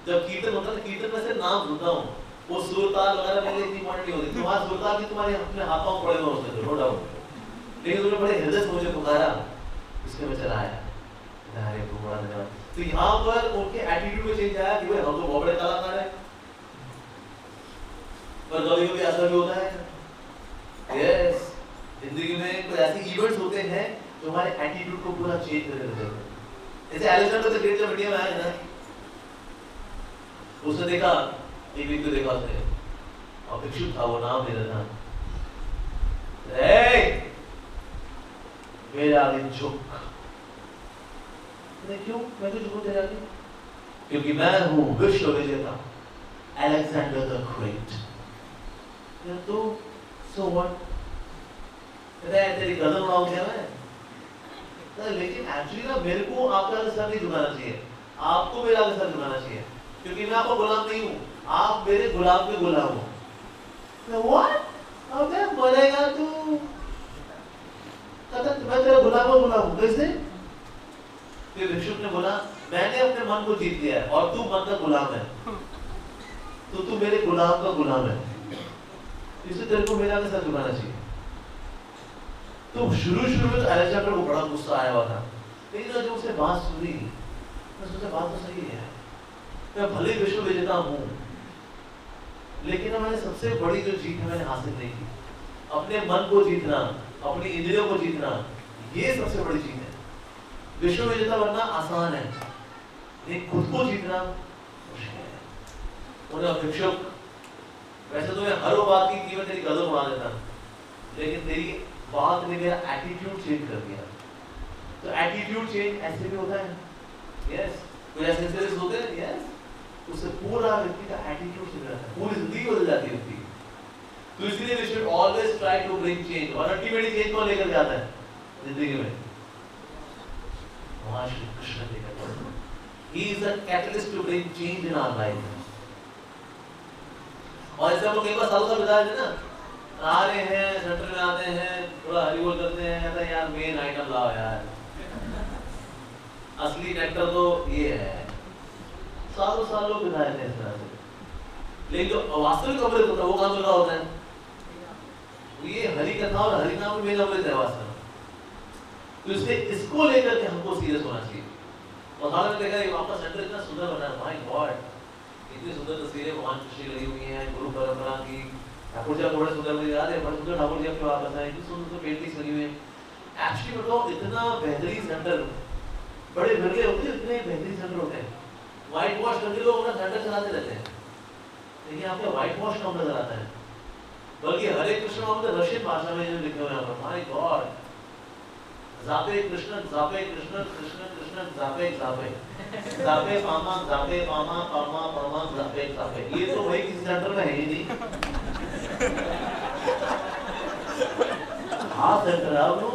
जब कीर्तन होता है कीर्तन में से नाम सुनता हूँ, वो सुरताल वगैरह मेरे इतनी इम्पोर्टेंट नहीं होती, तुम्हारा सुरताल भी तुम्हारे अपने हाथों में पड़े हुए होते थे नो डाउट, लेकिन तुमने बड़े हृदय से मुझे पुकारा, इसके में चला आया। अरे बड़ा धन्यवाद। तो यहाँ पर उनके एटीट्यूड में चेंज आया कि भाई हम तो बहुत बड़े कलाकार हैं, पर कभी कभी ऐसा भी होता है यस जिंदगी में कुछ ऐसे इवेंट्स होते हैं जो हमारे एटीट्यूड को पूरा चेंज कर देते हैं। जैसे अलेक्जेंडर द ग्रेट जब इंडिया में आया ना, उसने देखा एक व्यक्ति को देखा उसने, और भिक्षुक था वो, नाम ले रहा था, मेरे आगे झुक। क्यों मैं तो झुकूं तेरे आगे? क्योंकि मैं हूं विश्व विजेता अलेक्जेंडर द ग्रेट। तो सो व्हाट, तेरी गदन उड़ाऊं क्या मैं? लेकिन एक्चुअली ना मेरे को आपका आगे सर नहीं झुकाना चाहिए, आपको मेरा आगे सर झुकाना चाहिए, क्योंकि मैं आपका गुलाम नहीं हूँ, आप मेरे गुलाम के गुलाम हो। व्हाट? अबे मरेगा तू, मैं तेरा गुलाम हूँ कैसे? फिर भिक्षुक ने बोला मैंने अपने मन को जीत लिया है और तू मन का गुलाम है, तो तू मेरे गुलाम का गुलाम है, इसलिए तेरे को मेरा आगे सर झुकाना चाहिए। तो शुरू में अलेक्जेंडर को बड़ा गुस्सा आया हुआ था, लेकिन जब उसने बात सुनी मैं सोचा बात तो सही है, मैं भले विश्व विजेता हूँ, लेकिन मैंने सबसे बड़ी जो जीत है मैंने हासिल नहीं की। अपने मन को जीतना, अपनी इंद्रियों को जीतना, ये सबसे बड़ी जीत है। विश्व विजेता बनना आसान है, लेकिन खुद को जीतना मुश्किल है। उन्हें भिक्षुक, वैसे तो मैं हर वो बात की मैं तेरी गदर उड़ा देता, लेकिन तेरी बात ने मेरा एटीट्यूड चेंज कर दिया। तो एटीट्यूड चेंज ऐसे भी होता है, यस कोई ऐसे इंसिडेंट्स होते हैं, यस उससे पूरा व्यक्ति का एटीट्यूड चेंज हो जाता है, पूरी जिंदगी बदल जाती है उसकी। तो इसलिए we should always try to bring change, और अल्टीमेटली चेंज कौन लेकर जाता है जिंदगी में? भगवान श्री कृष्ण लेकर जाते हैं। He is the catalyst to bring change in our life. और ऐसे हम लोग कई बार सालों साल बिता देते हैं ना, आ रहे हैं सेंटर में आते हैं, थोड़ा हरी बोल करते हैं, कहते हैं यार मेन आइटम लाओ यार, असली नेक्टर तो ये है। सालों साल लोग बिता देते हैं इस तरह से, लेकिन जो वास्तविक अमृत होता है वो कहाँ मिल रहा होता है? ये हरि कथा और हरि नाम मेन अमृत है वास्तव में। तो इसलिए इसको लेकर के हमको सीरियस होना चाहिए। और हाल में देखा ये आपका सेंटर इतना सुंदर बना है, माय गॉड, इतनी सुंदर तस्वीरें भगवान कृष्ण की लगी हुई हैं, गुरु परंपरा की। ठाकुर जी बड़े सुंदर मुझे याद है, बड़े सुंदर ठाकुर जी आपके वापस आए, इतनी सुंदर पेंटिंग्स लगी हुई है। एक्चुअली बताओ इतना बेहतरीन सेंटर, बड़े भरले होते हैं, इतने बेहतरीन सेंटर होते हैं। व्हाइट वॉश करके लोग अपना सेंटर चलाते रहते हैं, लेकिन आपको व्हाइट वॉश कम नजर आता है। बल्कि हरे कृष्ण हम रशियन भाषा में लिखे हुए हैं, माय गॉड, जापे कृष्ण कृष्ण कृष्ण जापे जापे जापे पामा पामा पामा जापे जापे। ये तो भाई किसी सेंटर में है ही नहीं। हाँ सेंटर आप लोग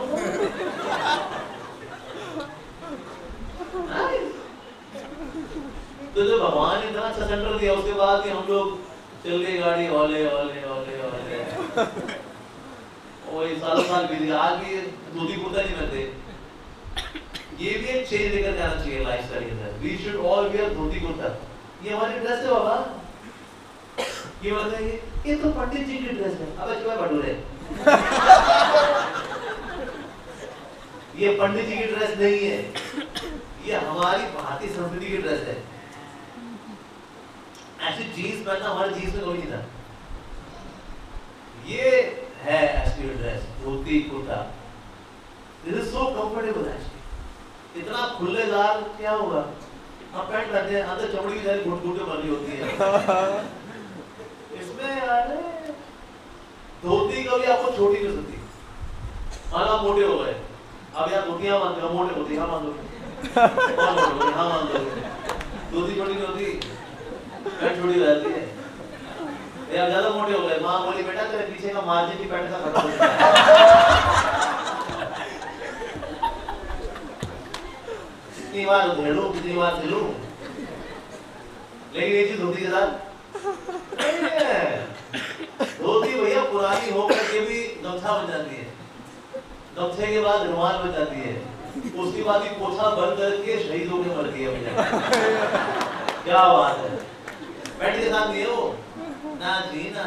तो जो भगवान ने इतना अच्छा सेंटर दिया, उसके बाद कि हम लोग चल गई गाड़ी, ओले ओले ओले ओले। वही सालों साल बीत गए, आज भी धोती कुर्ता नहीं पहनते। ये भी एक चेंज लेकर जाना चाहिए लाइफस्टाइल के अंदर। We should all wear dhoti kurta. ये हमारी ड्रेस है बाबा। ये बताइए, ये तो पंडित जी की ड्रेस है। अबे क्यों भटूरे? ये पंडित जी की ड्रेस नहीं है, ये हमारी भारतीय संस्कृति की ड्रेस है। ऐसी जीन्स पहनना हमारे जीन्स में कोई नहीं था। ये है ऐसी dress, dhoti kurta. This is so comfortable actually. इतना खुलेदार क्या होगा? हम पैंट पहनते हैं, अंदर चमड़ी की घुट घुट के बनी होती है। इसमें यार धोती कभी आपको छोटी कर सकती। हाँ आप मोटे हो गए, अब यार धोतियां मान लो, मोटे होती, हाँ मान लो, हाँ मान लो। धोती छोटी नहीं होती, पैंट छोटी हो जाती है। यार ज्यादा मोटे हो गए, माँ बोली बेटा तेरे पीछे का मार्जिन की पैंट का खत्म हो गया। कितनी बार उधेड़ू, कितनी बार झेलू, लेकिन ये चीज धोती के साथ धोती भैया पुरानी होकर के भी गमछा बन जाती है, गमछे के बाद रुमाल बन जाती है, उसके बाद भी पोछा बंद करके शहीद होकर मर गई भैया। क्या बात है? पैंट के साथ नहीं है वो ना जी ना,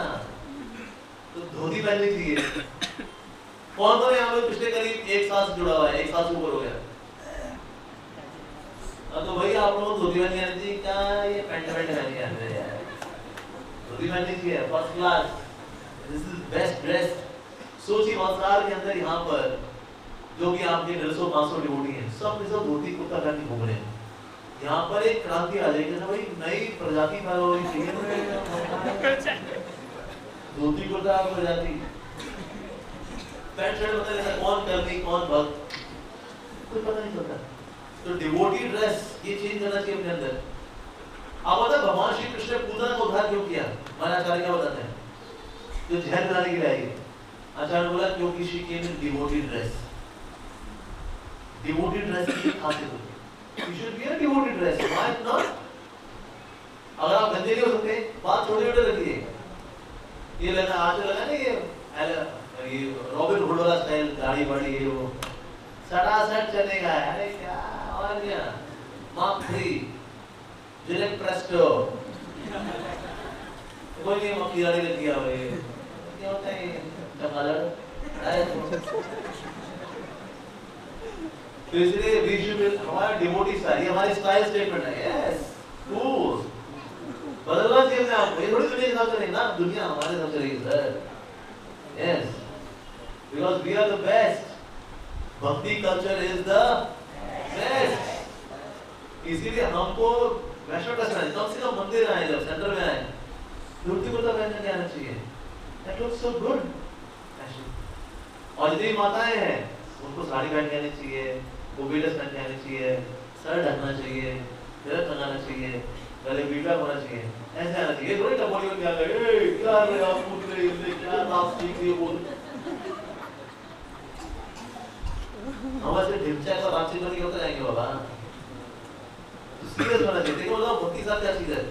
तो धोती पहननी चाहिए। कौन कौन यहाँ पे पिछले करीब 1 साल से जुड़ा हुआ है? 1 साल से ऊपर हो गया। तो भैया आप लोग धोती पहननी आनी चाहिए क्या? ये पैंट पहननी आनी है यार, धोती पहननी चाहिए, first class. This is best dress. सोचिए वस्त्राल के अंदर यहाँ पर जो कि आपके 150-500 डिवोटी हैं, सब धोती कुर्ता पहन के घूम रहे हैं। यहाँ पर एक क्रांति आ जाएगी ना भाई, नई प्रजाति पैदा हो रही है। धोती कुर्ता प्रजाति, पैंट शर्ट मतलब कौन कर्मी कौन भक्त कोई पता नहीं चलता। तो डिवोटी ड्रेस ये चेंज करना चाहिए अपने अंदर। अब बता भगवान श्री कृष्ण ने पूतना का उद्धार क्यों किया? हमारे आचार्य क्या बताते हैं? जो जहर बनाने के लिए आई, आचार्य बोला क्योंकि she came in devotee dress. Devotee dress की खासियत होती है, you should wear devoted dress, why not? अगर आप गंदे नहीं हो सकते, बात छोटे-छोटे रखिए। ये लगा आज लगा ना ये रॉबिन हुड वाला स्टाइल, दाढ़ी बड़ी है वो, सटासट चलेगा। अरे क्या और क्या? Mark 3, Gillette Presto. कोई नहीं मक्खी दाढ़ी लग गया भाई, क्या होता है चमकादड़? तो इसलिए विजुअल हमारा डिवोटी स्टाइल, ये हमारी स्टाइल स्टेटमेंट है। यस कूल, बदलना चाहिए अपने आप को। ये थोड़ी दुनिया के हिसाब से नहीं ना, दुनिया हमारे हिसाब से रहेगी sir. Yes, because we are the best. Bhakti culture is the best. इसीलिए हमको वैष्णव का स्टाइल, कम से कम मंदिर आए, जब सेंटर में आए, धोती कुर्ता पहनने के आना चाहिए। That looks so good. और जितनी माताएं हैं उनको साड़ी पहन के आनी चाहिए, ओबीडस पहन के आनी चाहिए, सर ढकना चाहिए, तिलक लगाना चाहिए, गले बीटा होना चाहिए, ऐसे आना चाहिए। थोड़ी टपोरी में क्या लगे, ए क्या रे आप पूछ रहे हो, क्या आप सीख रहे हो? हम ऐसे ढिमचा का बातचीत करके होते जाएंगे बाबा। तो सीरियस होना चाहिए। देखो ना भक्ति साथ क्या चीज है,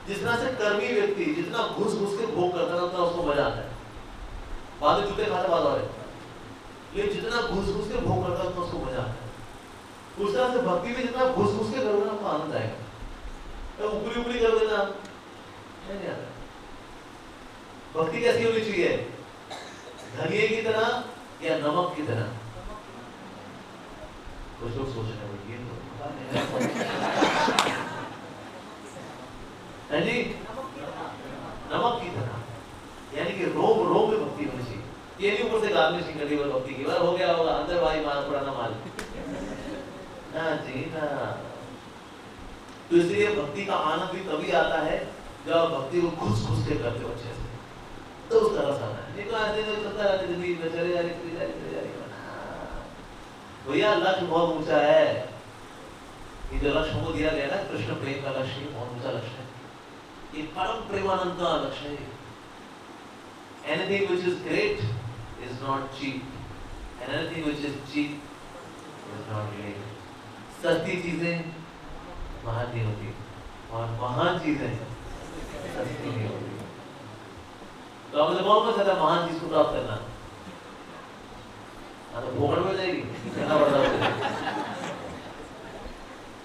जिस तरह से कर्मी व्यक्ति जितना घुस घुस के भोग करता है उतना उसको मजा आता है। बाद में जूते खाते बाद और ये जितना घुस घुस के भोग करता है तो उसको मजा आता है। उस तरह से भक्ति में जितना घुस घुस के करोगे ना आपको आनंद आएगा। तो ऊपरी ऊपरी कर देना नहीं आता। भक्ति कैसी होनी चाहिए? धनिये की तरह या नमक की तरह? कुछ लोग सोच रहे हैं ये है जी, नमक की तरह, यानी कि रोम रोम में भक्ति होनी चाहिए। ये नहीं ऊपर से गार्निशिंग करनी है भक्ति की, बार हो गया होगा अंदर भाई माल पुराना माल ना जी ना। तो इसलिए भक्ति का आनंद भी तभी आता है जब भक्ति को घुस घुस के करते हो अच्छे से, तो उसका रस आता है। नहीं तो ऐसे तो चलता रहता जिंदगी में, चले जा रही भैया। लक्ष्य बहुत ऊंचा है। ये जो लक्ष्य हमको दिया गया ना, कृष्ण प्रेम का लक्ष्य बहुत ऊंचा लक्ष्य है। ये परम प्रेमानंद का लक्ष्य है। Anything which is great is not cheap, and anything which is cheap is not great. सस्ती चीजें महान नहीं होती और महान चीजें सस्ती नहीं होती। तो आपने कौन सा ज्यादा महान चीज को प्राप्त करना, तो भोगड़ में जाएगी करना पड़ता है।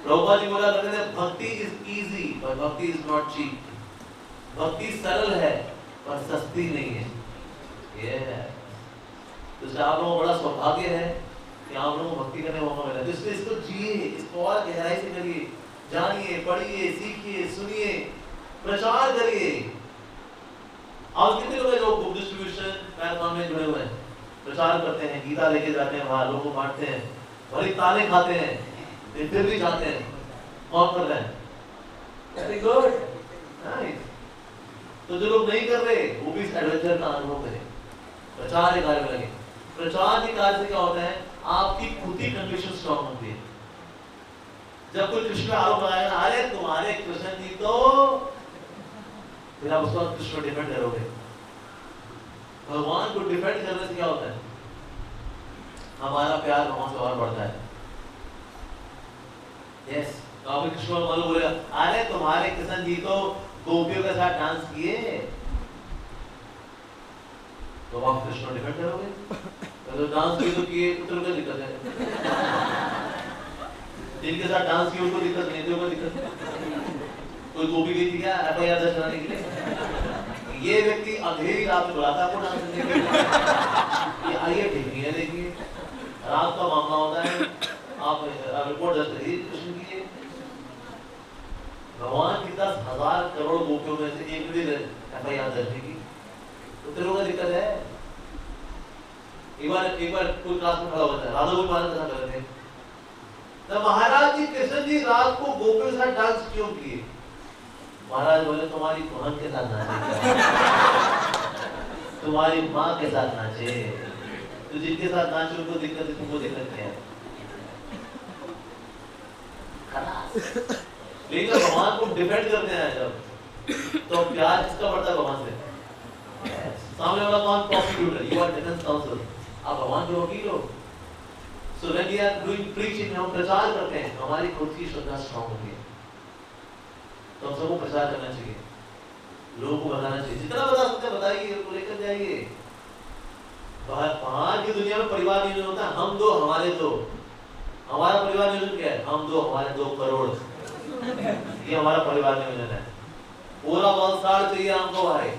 प्रभुपाद जी बोला करते थे भक्ति इज इजी पर भक्ति इज नॉट चीप। भक्ति सरल है पर सस्ती नहीं है। ये है तो आप लोगों को बड़ा सौभाग्य है कि आप लोगों को भक्ति करने का मौका मिला। तो इसको जिए, इसको और गहराई से करिए, जानिए, पढ़िए, सीखिए, सुनिए, प्रचार करिए। आज कितने लोग हैं जो बुक डिस्ट्रीब्यूशन मैराथन में जुड़े हुए हैं, प्रचार करते हैं, गीता लेके जाते हैं, वहां लोगों को बांटते हैं, बड़ी ताने खाते हैं, फिर भी जाते हैं, कौन कर रहे हैं? Very good, nice. तो जो लोग नहीं कर रहे वो भी इस एडवेंचर का अनुभव करें, प्रचार के कार्य में लगे। प्रचार के कार्य से क्या होता है, आपकी खुद की कंडीशन स्ट्रांग होती है। जब कोई कृष्ण पे आरोप लगाएगा, अरे तुम्हारे कृष्ण जी तो, फिर आप उसको कृष्ण डिफेंड करोगे। भगवान को डिफेंड करने से क्या होता है, हमारा प्यार भगवान से और बढ़ता है। यस, तो आप कृष्ण मालूम बोलेगा, अरे तुम्हारे कृष्ण जी तो गोपियों के साथ डांस किए, तो आप कृष्ण डिफेंड करोगे। तो डांस किए तो किए, तो क्या दिक्कत है? जिनके साथ डांस किए उनको दिक्कत नहीं थी, उनको दिक्कत। कोई गोपी गई थी क्या एफआईआर दर्ज कराने के लिए? ये व्यक्ति अंधेरी रात में बुलाता आपको डांस करने के लिए, ये आइए ठीक नहीं है। देखिए रात का मामला होता है, आप रिपोर्ट दर्ज करिए, कृष्ण की। भगवान की 10,000 करोड़ गोपियों में से एक भी एफआईआर दर्ज की, तो तेरे को दिक्कत है। एक बार कोई क्लास में खड़ा होता है, राधा गोपी महाराज कथा कर रहे थे, तो महाराज जी कृष्ण जी रात को गोपियों के साथ डांस क्यों किए? महाराज बोले तुम्हारी बहन के साथ नाचे, तुम्हारी माँ के साथ नाचे, तो जिनके साथ नाचे उनको दिक्कत है, तुमको दिक्कत क्या है? लेकिन भगवान को डिफेंड करते हैं जब, तो प्यार किसका बढ़ता है भगवान से? सामने वाला कौन? Prosecutor, you are defence counsel, आप भगवान के वकील हो। So when we are doing preaching, हम प्रचार करते हैं, हमारी खुद की श्रद्धा स्ट्रांग होती है, तो हम सबको प्रचार करना चाहिए, लोगों को बताना चाहिए, जितना बता सकते हैं बताइए, उनको लेकर जाइए। बाहर की दुनिया में परिवार नियोजन होता है, हम दो हमारे दो। हमारा परिवार नियोजन क्या है? हम दो हमारे 2 करोड़, ये हमारा परिवार नियोजन है। पूरा वंशार चाहिए हमको भाई।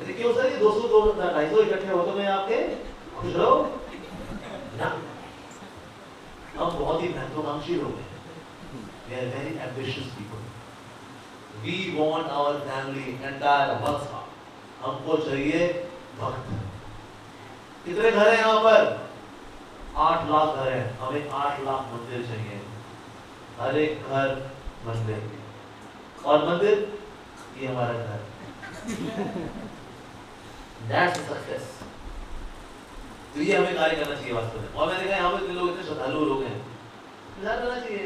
क्यों सर, ये 200 250 इकट्ठे हो तो मैं आपके खुश रहो ना। हम बहुत ही महत्वाकांक्षी लोग हैं, we are very ambitious people, we want our family entire भक्त, हमको चाहिए भक्त। कितने घर हैं यहाँ पर? 8 लाख घर हैं, हमें 8 लाख मंदिर चाहिए, हर एक घर मंदिर, और मंदिर ये हमारा घर। That's success। तो ये हमें कार्य करना चाहिए वास्तव में। और मैंने देखा यहाँ पे लोग इतने श्रद्धालु लोग हैं, प्रचार करना चाहिए।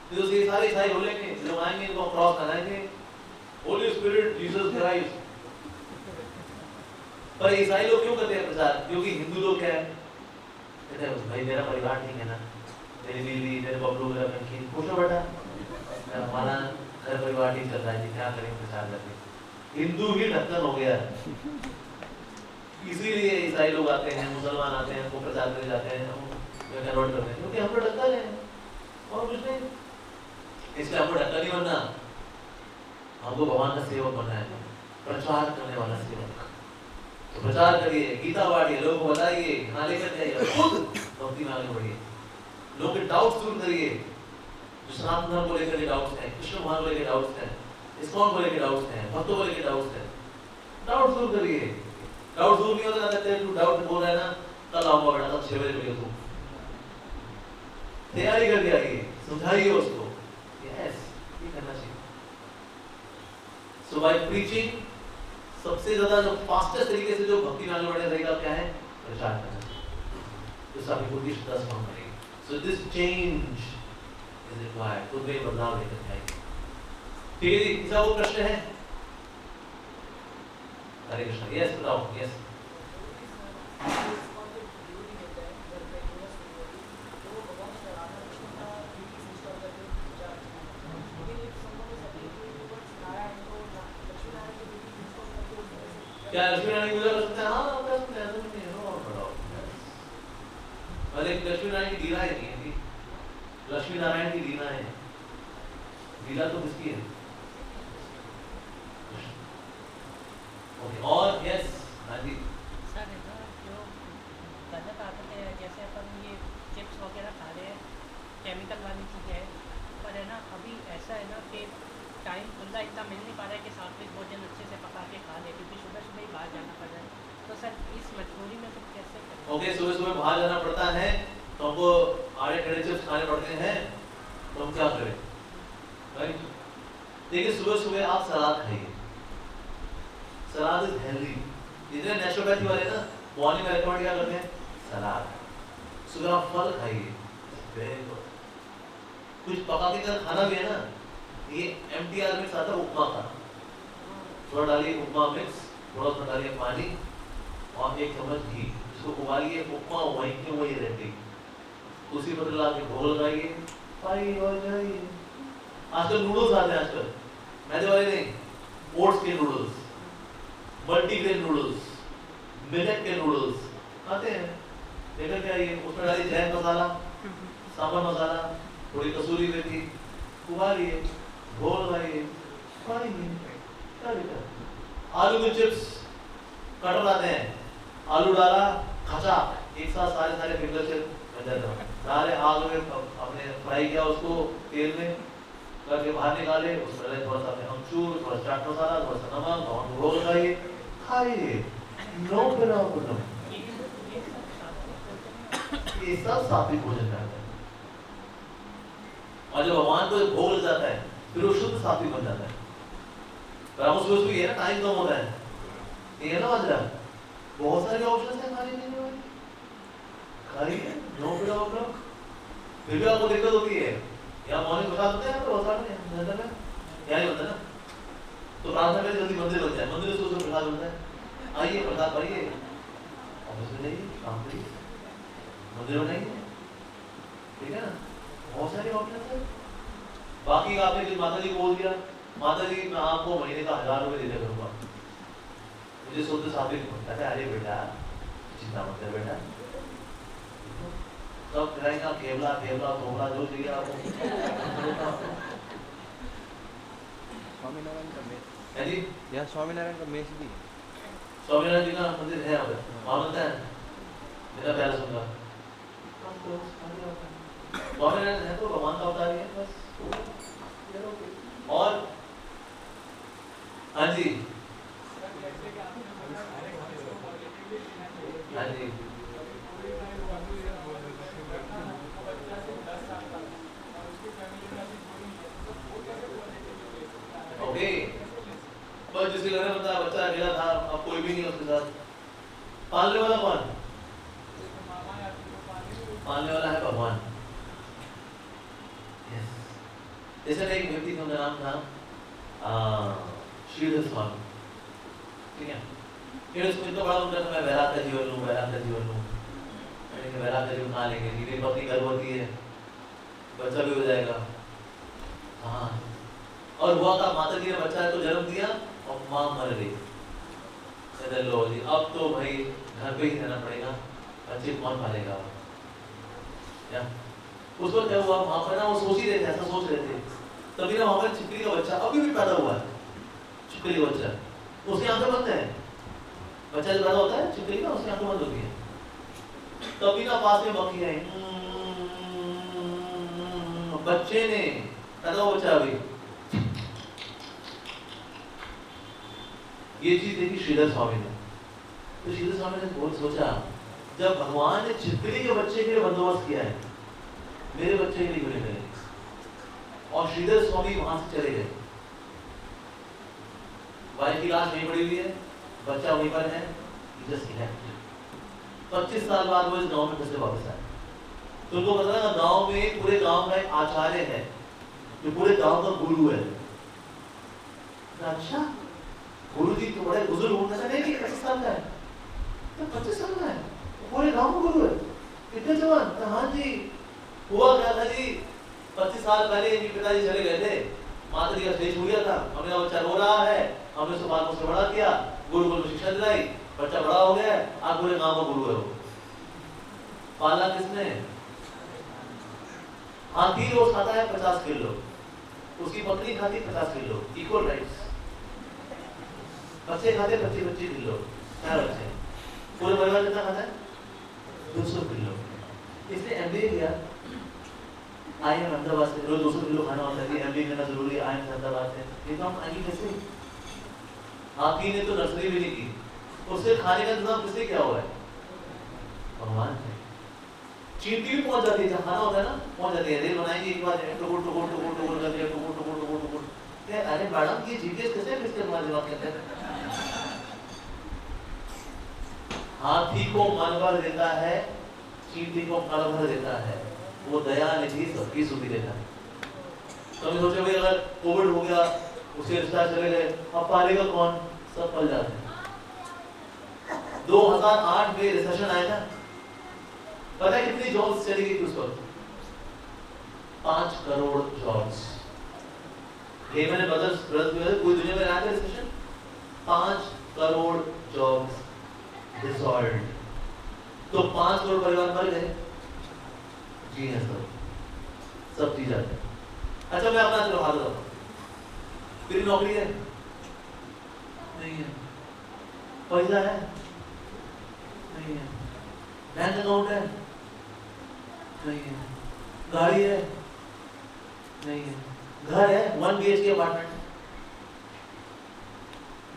तो ये सारे ईसाई हो लेंगे, लोग आएंगे, इनको क्रॉस बनाएंगे, होली स्पिरिट जीसस क्राइस्ट। पर ईसाई लोग क्यों करते हैं प्रचार? क्योंकि हिंदू लोग क्या है, कहते हैं भाई मेरा परिवार ठीक है ना, मेरी बीवी, मेरे बबलू, मेरा पंखी, खुश हो बेटा, हमारा घर परिवार ठीक चल रहा है जी, क्या करेंगे प्रचार करके? हिंदू ही ढक्कन हो गया, इसीलिए ईसाई लोग आते हैं, मुसलमान आते हैं, वो प्रचार करने जाते हैं, कन्वर्ट करते हैं, क्योंकि हम लोग ढक्कन हैं और कुछ नहीं। इसलिए हमको ढक्कन नहीं बनना, हमको भगवान का सेवक बनना है, प्रचार करने वाला सेवक। तो प्रचार करिए, गीता बांटिए, लोगों को बताइए, यहाँ लेकर जाइए, खुद भक्ति में आगे बढ़िए, लोगों के डाउट्स दूर करिए। जो सनातन धर्म को लेकर डाउट्स हैं, कृष्ण भगवान को लेकर डाउट्स हैं, इस्कॉन को लेकर डाउट्स हैं, भक्तों को लेकर डाउट्स हैं, डाउट्स दूर करिए। डाउट दूर नहीं होता ना, कहते हैं तू डाउट बोल रहा है ना, कल आऊंगा बेटा, तब 6 बजे मिलेगा, तू तैयारी करके आइए, समझाइए उसको। यस, ये करना चाहिए। सो बाय प्रीचिंग, सबसे ज्यादा जो फास्टेस्ट तरीके से जो भक्ति में आगे बढ़ने रहेगा क्या है? प्रचार करना, तो सभी को किस तरह काम करेंगे। So this change is required, तो वे बदलाव लेकर आएंगे। ठीक है जी, किसी को प्रश्न है? हरे कृष्ण। यस, बताओ। यस, क्या लक्ष्मी नारायण की पूजा कर सकते हैं? हाँ कर सकते हैं, ऐसा नहीं है, नो प्रॉब्लम। अरे लक्ष्मी नारायण की लीला ही नहीं है, लक्ष्मी नारायण की लीला है, लीला तो किसकी है? ओके, और यस, हाँ जी सर है ना जो गलत आदत है, जैसे अपन ये चिप्स वगैरह खा रहे हैं, केमिकल वाली चीज़ है, पर है ना अभी ऐसा है ना कि टाइम खुला इतना मिल नहीं पा रहा है कि सात्विक भोजन अच्छे से पका के खा ले, क्योंकि सुबह सुबह ही बाहर जाना पड़ रहा है। तो सर इस मजबूरी में फिर कैसे करें? ओके, सुबह सुबह बाहर जाना पड़ता है तो हमको आड़े खड़े चिप्स खाने पड़ते हैं, तो हम क्या करें? राइट, देखिए सुबह सुबह आप सलाद खाइए, सलाद इज हेल्दी। जितने नेचुरोपैथी वाले ना मॉर्निंग में रेकमेंड क्या करते हैं? सलाद। सुबह आप फल खाइए, वेरी गुड। कुछ पका के कर खाना भी है ना, ये एमटीआर में आता है उपमा का, थोड़ा डालिए उपमा मिक्स, थोड़ा सा डालिए पानी और 1 चम्मच घी, इसको उबालिए, उपमा वहीं के वही रहती, उसी पर ला के घोल लगाइए, खाइए और जाइए। आजकल नूडल्स आते हैं, आजकल मैदे वाले नहीं, ओट्स के नूडल्स, मल्टीग्रेन नूडल्स, मिलेट के नूडल्स आते हैं, लेकर के आइए, उसमें डालिए जैन मसाला, सांभर मसाला, थोड़ी कसूरी मेथी, उबालिए, घोल लगाइए, खाइए। क्या दिक्कत? आलू के चिप्स कटर आते हैं, आलू डाला, खचा एक साथ सारे फिंगर चिप्स डाले, आग में अपने फ्राई किया उसको तेल में करके बाहर निकाले, उसमें थोड़ा सा अमचूर, थोड़ा चाट मसाला, थोड़ा सा नमक और घोल लगाइए, खाइए, नो प्रॉब्लम। ये सब सात्विक भोजन करते हैं, और जब भगवान को भोग लग जाता है फिर वो शुद्ध सात्विक बन जाता है। रामो सुबह ये ना टाइम कम होता है, ये है ना बाजरा, बहुत सारे ऑप्शन है खाने पीने वाले, खाइए, नो प्रॉब्लम। फिर भी आपको दिक्कत होती है, यहाँ मॉर्निंग बता देते हैं, बहुत सारे यहाँ ही होता है ना, तो प्रार्थना करें जल्दी मंदिर बन जाए, मंदिर से उसमें प्रसाद बनता है, आइए प्रसाद पाइए, ऑफिस में जाइए, काम करिए, मंदिर बनाइए, ठीक है ना, बहुत सारे ऑप्शन है। बाकी आपने कुछ माता जी को बोल दिया, माता जी मैं आपको महीने का 1000 रुपये दे दिया करूँगा, मुझे शुद्ध सात्विक बनता है। अरे बेटा चिंता मत कर बेटा, सब खिलाएंगे, केवला केवला तोबला जो चाहिए आपको। स्वामीनारायण का मेस है जी, यहाँ स्वामीनारायण का मेस भी है। स्वामीनारायण जी का मंदिर है यहाँ पे, वहाँ बनता है मेरा प्यारा सुनगा, स्वामीनारायण है तो भगवान का अवतार ही है बस। और हाँ जी, हाँ जी, ओके, बस जिसके घर में बच्चा अकेला था, अब कोई भी नहीं उसके साथ, पालने वाला कौन? पालने वाला है भगवान। जैसे एक व्यक्ति का नाम था श्रीधर स्वामी, ठीक है, फिर उसको इतना बड़ा उनका था मैं वैराग का जीवन लूँ, वैराग का जीवन लूँ, मैंने वैराग का जीवन कहाँ लेंगे, मेरी पत्नी गर्भवती है, बच्चा भी हो जाएगा, हाँ, और हुआ था माता जी ने बच्चा को जन्म दिया और माँ मर गई, लो जी अब तो भाई घर पे ही रहना पड़ेगा, बच्चे कौन पालेगा? या उसको क्या हुआ, वहां पर ना वो सोच ही रहे थे, ऐसा सोच रहे थे, तभी ना वहां पर छिपकली का बच्चा अभी भी पैदा हुआ है, छिपकली का बच्चा, उसकी आंखें बंद है, बच्चा जब पैदा होता है छिपकली का, उसकी आंखें बंद होती है, तभी ना पास में मक्खी आई, बच्चे ने पैदा हुआ बच्चा अभी, ये चीज देखी श्रीधर स्वामी ने, तो श्रीधर स्वामी ने बहुत सोचा, जब भगवान ने छिपकली के बच्चे के लिए बंदोबस्त किया है, मेरे बच्चे के लिए क्यों नहीं करेंगे? और श्रीधर स्वामी वहां से चले गए, वाइफ की लाश नहीं पड़ी हुई है, बच्चा वहीं पर है, 25 साल बाद वो इस गांव में फिर से वापस आए, तो उनको पता है गांव में पूरे गांव का एक आचार्य है जो पूरे गांव का गुरु है। अच्छा गुरु जी तो बड़े बुजुर्ग होने का नहीं कि 25 साल का है, तो 25 साल का है, पूरे गांव का गुरु है, कितने जवान? हाँ जी, हुआ क्या था जी, 25 साल पहले इनके पिताजी चले गए थे, माता जी का शेष हो गया था, हमने बच्चा रो रहा है, हमने उसको बाल से बड़ा किया, गुरुकुल में शिक्षा दिलाई, बच्चा बड़ा हो गया है, आज पूरे गांव का गुरु है वो। पाला किसने? हाथी रोज खाता है 50 किलो, उसकी पत्नी खाती 50 किलो, इक्वल राइट्स। बच्चे खाते 25-25 किलो, 4 बच्चे, पूरे परिवार कितना खाता है? 200 किलो। इसने एमबीए किया, आई एम अहमदाबाद से, रोज 200 किलो खाना होता है, एमबीए करना जरूरी है, आई एम अहमदाबाद से। ये तो हम आगे कैसे? हाथी ने तो नर्सरी भी नहीं की, उससे खाने का इंतजाम किसने किया हुआ है? भगवान ने। चींटी भी पहुंच जाती है, जहाँ खाना होता है ना, पहुंच जाती है, रेल बनाएंगे एक बार टुकुर टुकुर टुकुर टुकुर कर दिया, टुकुर टुकुर टुकुर टुकुर। अरे मैडम ये जीपीएस कैसे फिक्स करवा दिमाग के अंदर? हाथी को मन भर देता है, चींटी को पल भर देता है, वो दया निधि सबकी सुधि देता है। कभी सोचे भाई अगर कोविड हो गया, उसे रिश्ता चले गए, अब पालेगा कौन? सब पल जाते हैं। 2008 में रिसेशन आया था, पता है कितनी जॉब्स चली गई उस वक्त? 5 करोड़ जॉब्स। लेमन ब्रदर्स पूरी दुनिया में आया था रिसेशन, 5 करोड़ जॉब्स डिसॉल्व। तो 5 करोड़ परिवार मर गए। जी हाँ, सब जी जाते हैं। अच्छा मैं अपना चलो हाथ बताता हूँ, तेरी नौकरी है? नहीं है। पैसा है? नहीं है। बैंक अकाउंट है? नहीं है। गाड़ी है? नहीं है। घर है 1 BHK अपार्टमेंट?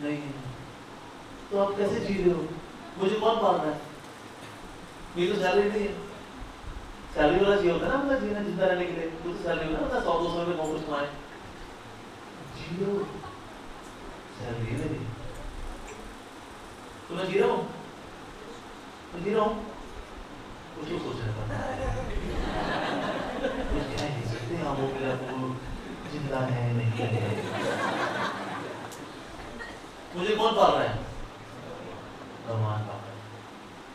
नहीं है। तो आप कैसे जी रहे हो? मुझे कौन पाल रहा है? मेरी तो सैलरी नहीं है। सैलरी वाला चाहिए होता है ना मतलब जीना जिंदा रहने के लिए, तो सैलरी वाला मतलब 100-200 रुपए कौन कुछ कमाए, जियो सैलरी नहीं। तो मैं जी रहा हूँ, मैं जी रहा हूँ, कुछ तो सोचना पड़ता है, कुछ कह नहीं सकते हम, वो मेरा वो जिंदा है नहीं है। मुझे कौन पाल रहा है? भगवान पाल रहा है।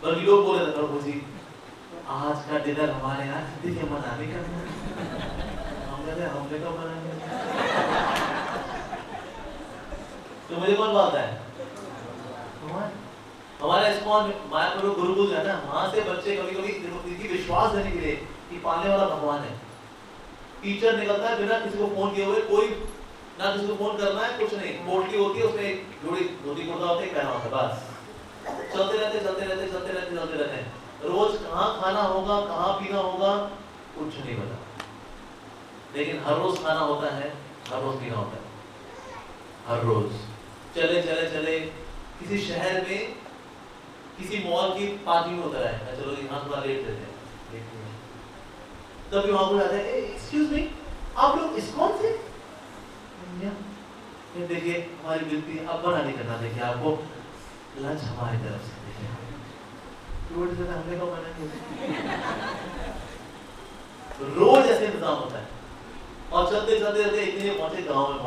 बल्कि लोग बोले थे प्रभु जी आज का डिनर हमारे यहाँ देखिए मनाने का, हमने कब बनाया? तो मुझे कौन पालता है? भगवान। हमारा इस्कॉन मायापुर गुरुकुल है ना, वहां से बच्चे कभी कभी विश्वास देने के लिए कि पालने वाला भगवान है। टीचर निकलता है बिना किसी को फोन किए हुए, कोई ना किसी को फोन करना है, कुछ नहीं, पोटली होती है उसमें जोड़ी धोती कुर्ता होता है, पहना होता है, बस चलते रहते चलते रहते चलते रहते चलते रहते हैं। रोज कहाँ खाना होगा, कहाँ पीना होगा, कुछ नहीं पता, लेकिन हर रोज खाना होता है, हर रोज पीना होता है, हर रोज। चले चले चले किसी शहर में किसी मॉल की पार्किंग में उतरा है, चलो यहाँ थोड़ा लेट देते हैं, तभी वहां को जाते हैं, एक्सक्यूज मी आप लोग इस्कॉन से? देखिए हमारी बिल्कुल अब बना नहीं करना, देखिए आपको लंच हमारी तरफ से, देखिए हमने को मना नहीं। रोज ऐसे इंतजाम होता है। और चलते चलते चलते एक दिन पहुंचे गांव में,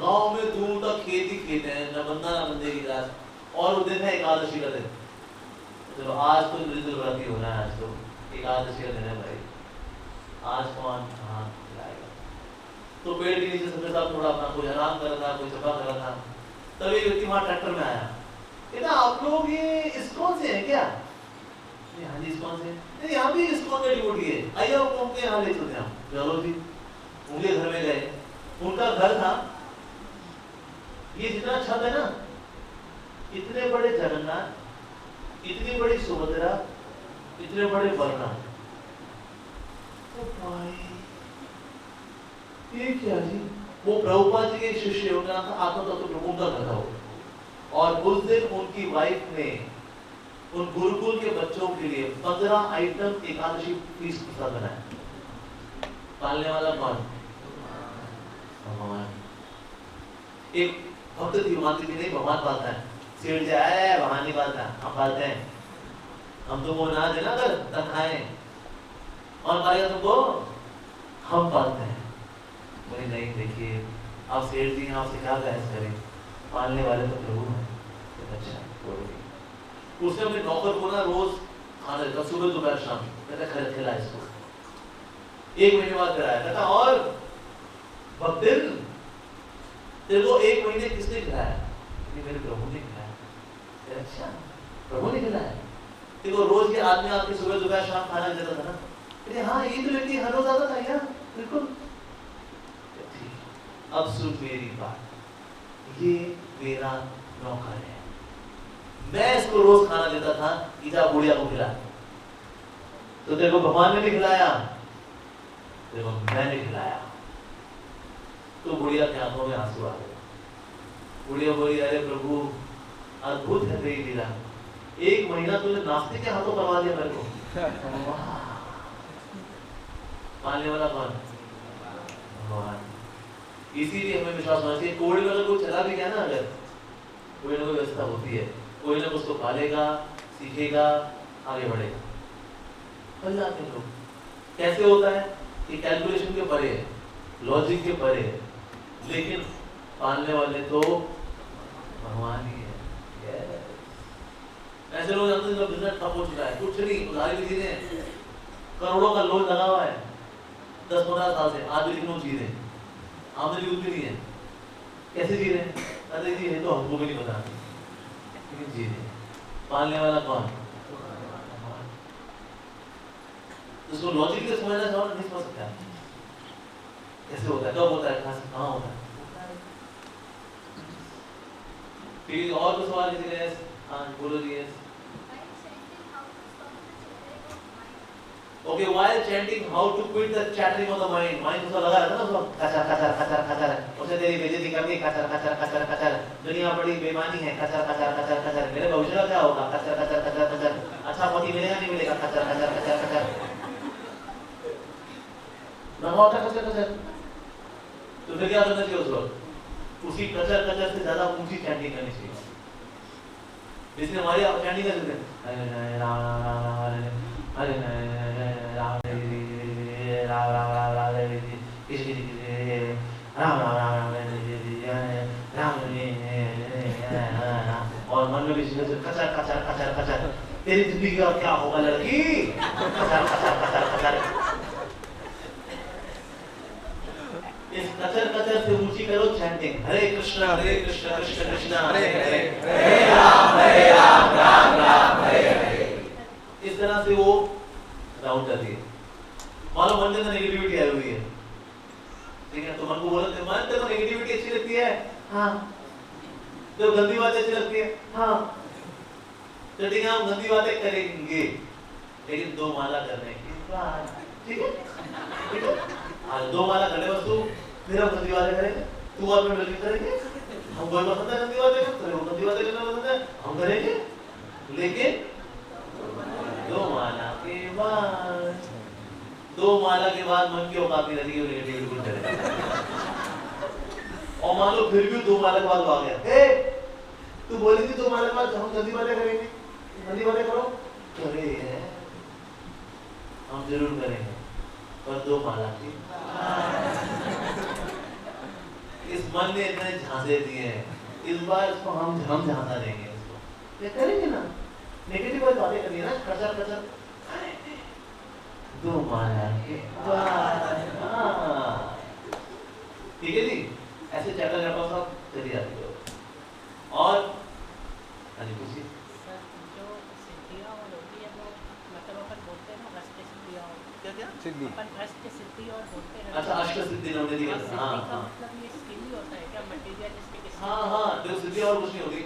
गांव में दूर तक खेत ही खेत है, न बंदा न बंदे की क्लास, और वो दिन है एकादशी का दिन। चलो आज तो व्रत ही होना है, आज तो एकादशी का दिन है भाई, आज कौन कहाँ खिलाएगा? तो पेड़ के नीचे सबके साथ थोड़ा अपना कोई आराम कर रहा था, कोई सफा कर रहा था, तब एक व्यक्ति वहां ट्रैक्टर में आया, कहता आप लोग ये इस्कॉन से हैं क्या? हाँ जी इस्कॉन से। नहीं यहाँ भी इस्कॉन का डिवोटी है, आइए आपको उनके यहाँ ले चलते हैं हम। चलो जी, उनके घर में गए, उनका घर था ये जितना छत है ना, इतने बड़े जगन्नाथ, इतनी बड़ी सुभद्रा, इतने बड़े बलराम। तो भाई ये क्या जी? वो प्रभुपाद जी के शिष्य, उनका नाम था आत्मतत्व प्रभु का घर था वो। और उस दिन उनकी वाइफ ने उन गुरुकुल के बच्चों के लिए 15 आइटम एकादशी फीस प्रसाद बनाया। पालने वाला कौन? भगवान। एक भक्त थी, मानती थी नहीं भगवान पालता है, सेठ जाए वहां नहीं पालता, हम पालते हैं, हम तुमको ना देना कर खाए, और पालेगा तुमको? हम पालते हैं। बोले नहीं देखिए आप सेठ जी हैं, आपसे क्या बहस करें, पालने वाले तो प्रभु हैं। अच्छा उसने अपने नौकर को ना रोज खाना देता, सुबह दोपहर शाम, कहता खिला इसको। 1 महीने बाद कराया, कहता और भक्तिन तेरे को 1 महीने किसने खिलाया? ये मेरे प्रभु ने खिलाया। अच्छा, प्रभु ने खिलाया। देखो रोज के आदमी आपके सुबह दोपहर शाम खाना देता था ना, अरे हाँ ये तो व्यक्ति हर रोज आता था यार, बिल्कुल ठीक। अब सुन मेरी बात, ये मेरा नौकर है, मैं इसको रोज खाना देता था कि जा बुढ़िया को खिला। तो तेरे को भगवान ने भी खिलाया, देखो मैंने खिलाया। तो बुढ़िया के आंखों में आंसू आ गए। बुढ़िया बोली अरे प्रभु अद्भुत है तेरी लीला, 1 महीना तूने नास्तिक के हाथों करवा दिया मेरे को। पालने वाला कौन? भगवान। इसीलिए हमें विश्वास होना चाहिए, कोई ना कोई चला भी गया ना, अगर कोई ना कोई व्यवस्था होती है, कोई ना उसको पालेगा, सीखेगा, आगे बढ़ेगा। बन जाते हैं लोग। कैसे होता है? ये कैलकुलेशन के परे है, लॉजिक के परे है, लेकिन पालने वाले तो भगवान ही है। ऐसे लोग जानते हैं बिजनेस ठप हो चुका है, कुछ नहीं, उधारी भी दे रहे हैं, करोड़ों का लोन लगा हुआ है 10-15 साल से, आज भी लेकिन जी रहे हैं, आमदनी उतनी नहीं है। कैसे जी रहे हैं? अरे जी है तो हमको भी नहीं पता, लेकिन जी रहे हैं। पालने वाला कौन? उसको लॉजिक से समझना चाहो नहीं समझ सकता। कैसे होता है, कब होता है, कहाँ होता है? ठीक, और कुछ सवाल किसी का? हाँ बोलो जी। Okay, while chanting how to quit the chattering of the mind, mind उसका लगा रहता है ना, उसको खचर खचर खचर खचर, उसे तेरी बेइज्जती करनी, खचर खचर खचर खचर, दुनिया बड़ी बेईमानी है, खचर खचर खचर खचर, मेरे भविष्य का क्या होगा, खचर खचर खचर खचर, अच्छा पति मिलेगा नहीं मिलेगा, खचर खचर खचर खचर, नमो खचर खचर। तो फिर क्या करना चाहिए उस वक्त? उसी कचर कचर से ज्यादा ऊंची चैंटिंग करनी चाहिए, इसलिए हमारी चैंटिंग कर सकते हैं हरे राम राम राम राम हरे हरे राम राम राम राम राम किसी राम राम राम राम, और मन में भी कचर कचर कचर कचर, तेरी जिंदगी का क्या होगा लड़की, कचर कचर कचर कचर। इस कचर कचर से ऊंची करो चैंटिंग, हरे कृष्ण कृष्ण कृष्ण हरे हरे, हरे राम राम राम हरे हरे। इस तरह से वो राउंड करती है। मानो मन के अंदर नेगेटिविटी आई हुई है, ठीक है, तो मन को बोलते मन तेरे को नेगेटिविटी अच्छी लगती है, हाँ, तो गंदी बातें अच्छी लगती है, हाँ, तो ठीक है हम गंदी बातें करेंगे, लेकिन 2 माला करने के बाद, ठीक है, ठीक है, आज 2 माला करने बस तू फिर हम गंदी बातें करेंगे, तू और मैं मिलकर करेंगे, हम कोई पसंद है गंदी बातें करना, तो गंदी बातें करना पसंद है, हम करेंगे, लेकिन 2 माला के बाद, 2 माला के बाद मन की औकात नहीं रहती है नेगेटिविटी करेगा। और मान लो फिर भी 2 माला के बाद आ गया, हे तू बोली थी 2 माला के बाद हम गंदी बातें करेंगे, गंदी बातें करो, करे हैं, हम जरूर करेंगे, पर 2 माला की। इस मन ने इतने झांसे दिए हैं, इस बार इसको हम झांसा देंगे, इसको ये करेंगे ना, नेगेटिव बातें करनी है ना, कचर कचर 2 माला के बाद, ठीक है जी, ऐसे चैप्टर चैप्टर सब चली जाती है। और हाँ जी पूछिए। सर जो सिद्धियाँ और होती है वो मतलब अपन बोलते हैं ना अष्ट सिद्धियाँ, क्या क्या? सिद्धि। अपन अष्ट सिद्धि और बोलते हैं। अच्छा अष्ट सिद्धि नवनिधि सिद्धि का, का हाँ हाँ मतलब ये स्किल ही होता है क्या, मटेरियलिस्टिक स्किल? हाँ हाँ, देखो सिद्धि और कुछ नहीं होती,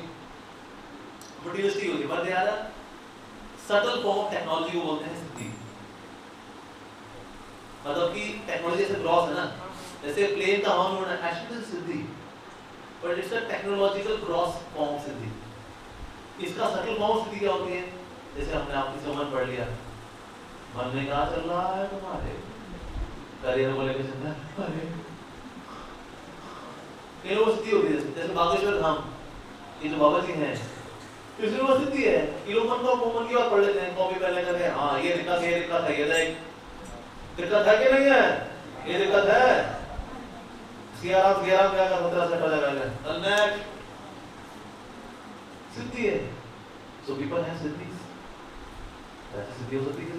मटेरियलिस्टिक होती, पर यार सटल फॉर्म ऑफ टेक्नोलॉजी को बोलते हैं सिद्धि। मतलब कि टेक्नोलॉजी से क्रॉस है ना, जैसे प्लेन का हॉर्न होना एक्चुअली सिद्धि, but it's a technological cross form सिद्धि। इसका सटल फॉर्म सिद्धि क्या होती है? जैसे हमने आपकी समझ पढ़ लिया, मन में क्या चल रहा है तुम्हारे, करियर को लेकर चल रहा है, ये वो सिद्धि होती है। जैसे बागेश्वर धाम, ये जो बाबा जी हैं, इसमें वो सिद्धि है, ये लोग मन की बात पढ़ लेते हैं, कॉपी कर लेते हैं, हाँ ये दिक्कत है, ये देख दिक्कत है कि नहीं है, ये दिक्कत है, सियाराम क्या कर 15 सेट हो जाएगा, नेक्स्ट सिद्धि है। सो पीपल है सिद्धि, ऐसी सिद्धि हो सकती है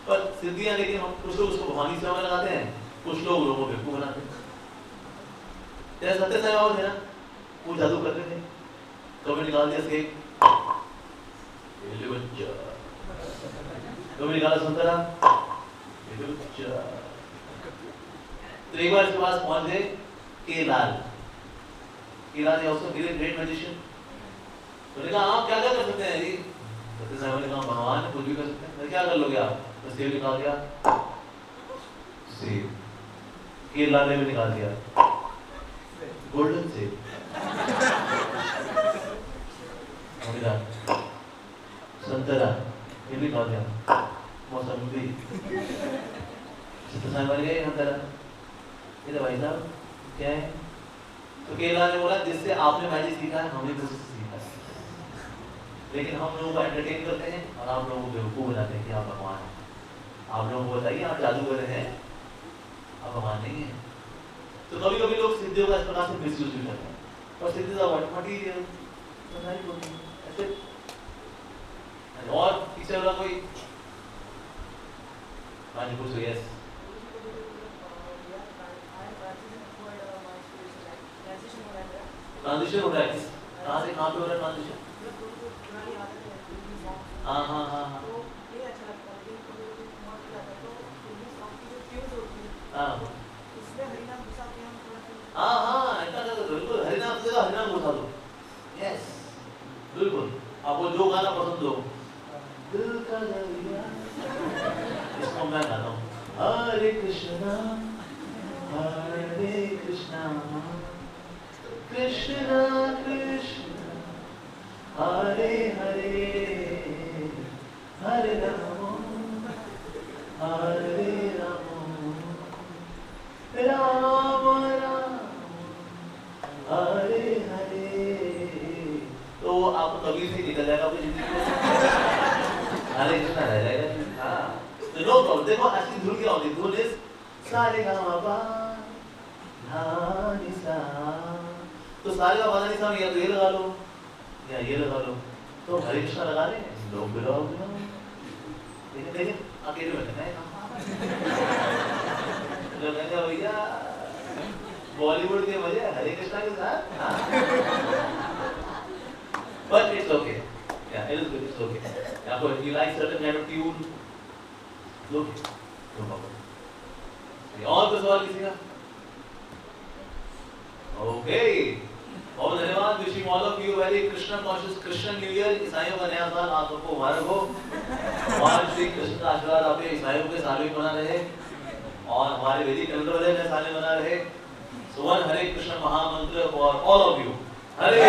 पर सिद्धियां, लेकिन हम कुछ लोग उसको भवानी सेवा में लगाते हैं, कुछ लोग लोगों को बेवकूफ बनाते हैं। जैसे सत्य साई बाबा थे ना, वो जादू करते थे, कभी निकाल दिया सेब, कभी निकाला संतरा, तो एक बार इसके पास पहुंच गए केलाल ने उसको ग्रेट मैजिशियन। तो कहा आप क्या क्या कर सकते हैं जी? सत्य साहब ने कहा भगवान कुछ भी कर सकते हैं। क्या कर लोगे आप? तो सेब निकाल दिया, सेब। केला ने भी निकाल दिया, गोल्डन सेब। संतरा ये भी निकाल दिया, मौसम्बी। सत्य साहब गए संतरा, ये तो भाई साहब क्या है? तो केला ने बोला जिससे आपने मैजिक सीखा है हमने कुछ सीखा है, लेकिन हम लोगों को एंटरटेन करते हैं और आप लोगों को बेवकूफ बनाते हैं कि आप भगवान हैं। आप लोगों को बताइए आप जादूगर हैं, आप भगवान नहीं है। तो कभी कभी लोग सिद्धियों का इस प्रकार से मिसयूज भी करते हैं, और सिद्धि का वर्ड मटीरियल ऐसे। और पीछे वाला कोई हाँ जी कुछ यस ट्रांजिशन हो रहा है, कहाँ से कहाँ पे हो रहा है ट्रांजिशन? हाँ हाँ हाँ हाँ हाँ हाँ ऐसा कर दो, बिल्कुल हरिनाम से हरिनाम घुसा दो। यस बिल्कुल, आपको जो गाना पसंद हो, दिल का दरिया, इसको मैं गाता हूँ। हरे कृष्णा कृष्णा कृष्ण हरे हरे हरे राम राम राम हरे हरे। तो आपको कभी से निकल जाएगा अपनी जिंदगी में, हरे कृष्णा रह जाएगा। हाँ तो नो प्रॉब्लम। देखो असली धुन क्या होती है? धुन इज सारे गा मा पा धा नि सा। तो सारे का पता नहीं समझ या तो ये लगा लो या ये लगा लो। तो हरे कृष्णा लगा रहे हैं लोग भी लगाओ, लेकिन अकेले में कहना है भैया बॉलीवुड के मजे हरे कृष्णा के साथ। बट इट्स ओके, या it is good, it's okay. आपको you like certain kind of tune, लो नो प्रॉब्लम। और कुछ सवाल किसी का? ओके बहुत धन्यवाद। Wishing all of you very Krishna conscious Christian new year. ईसाइयों का नया साल आप सबको मुबारक हो। भगवान श्री कृष्ण का आशीर्वाद आपके ईसाइयों के साल भी बना रहे और हमारे वैदिक कैलेंडर वाले नए साल बना रहे। सुवन हरे कृष्ण महामंत्र for all of you. Hare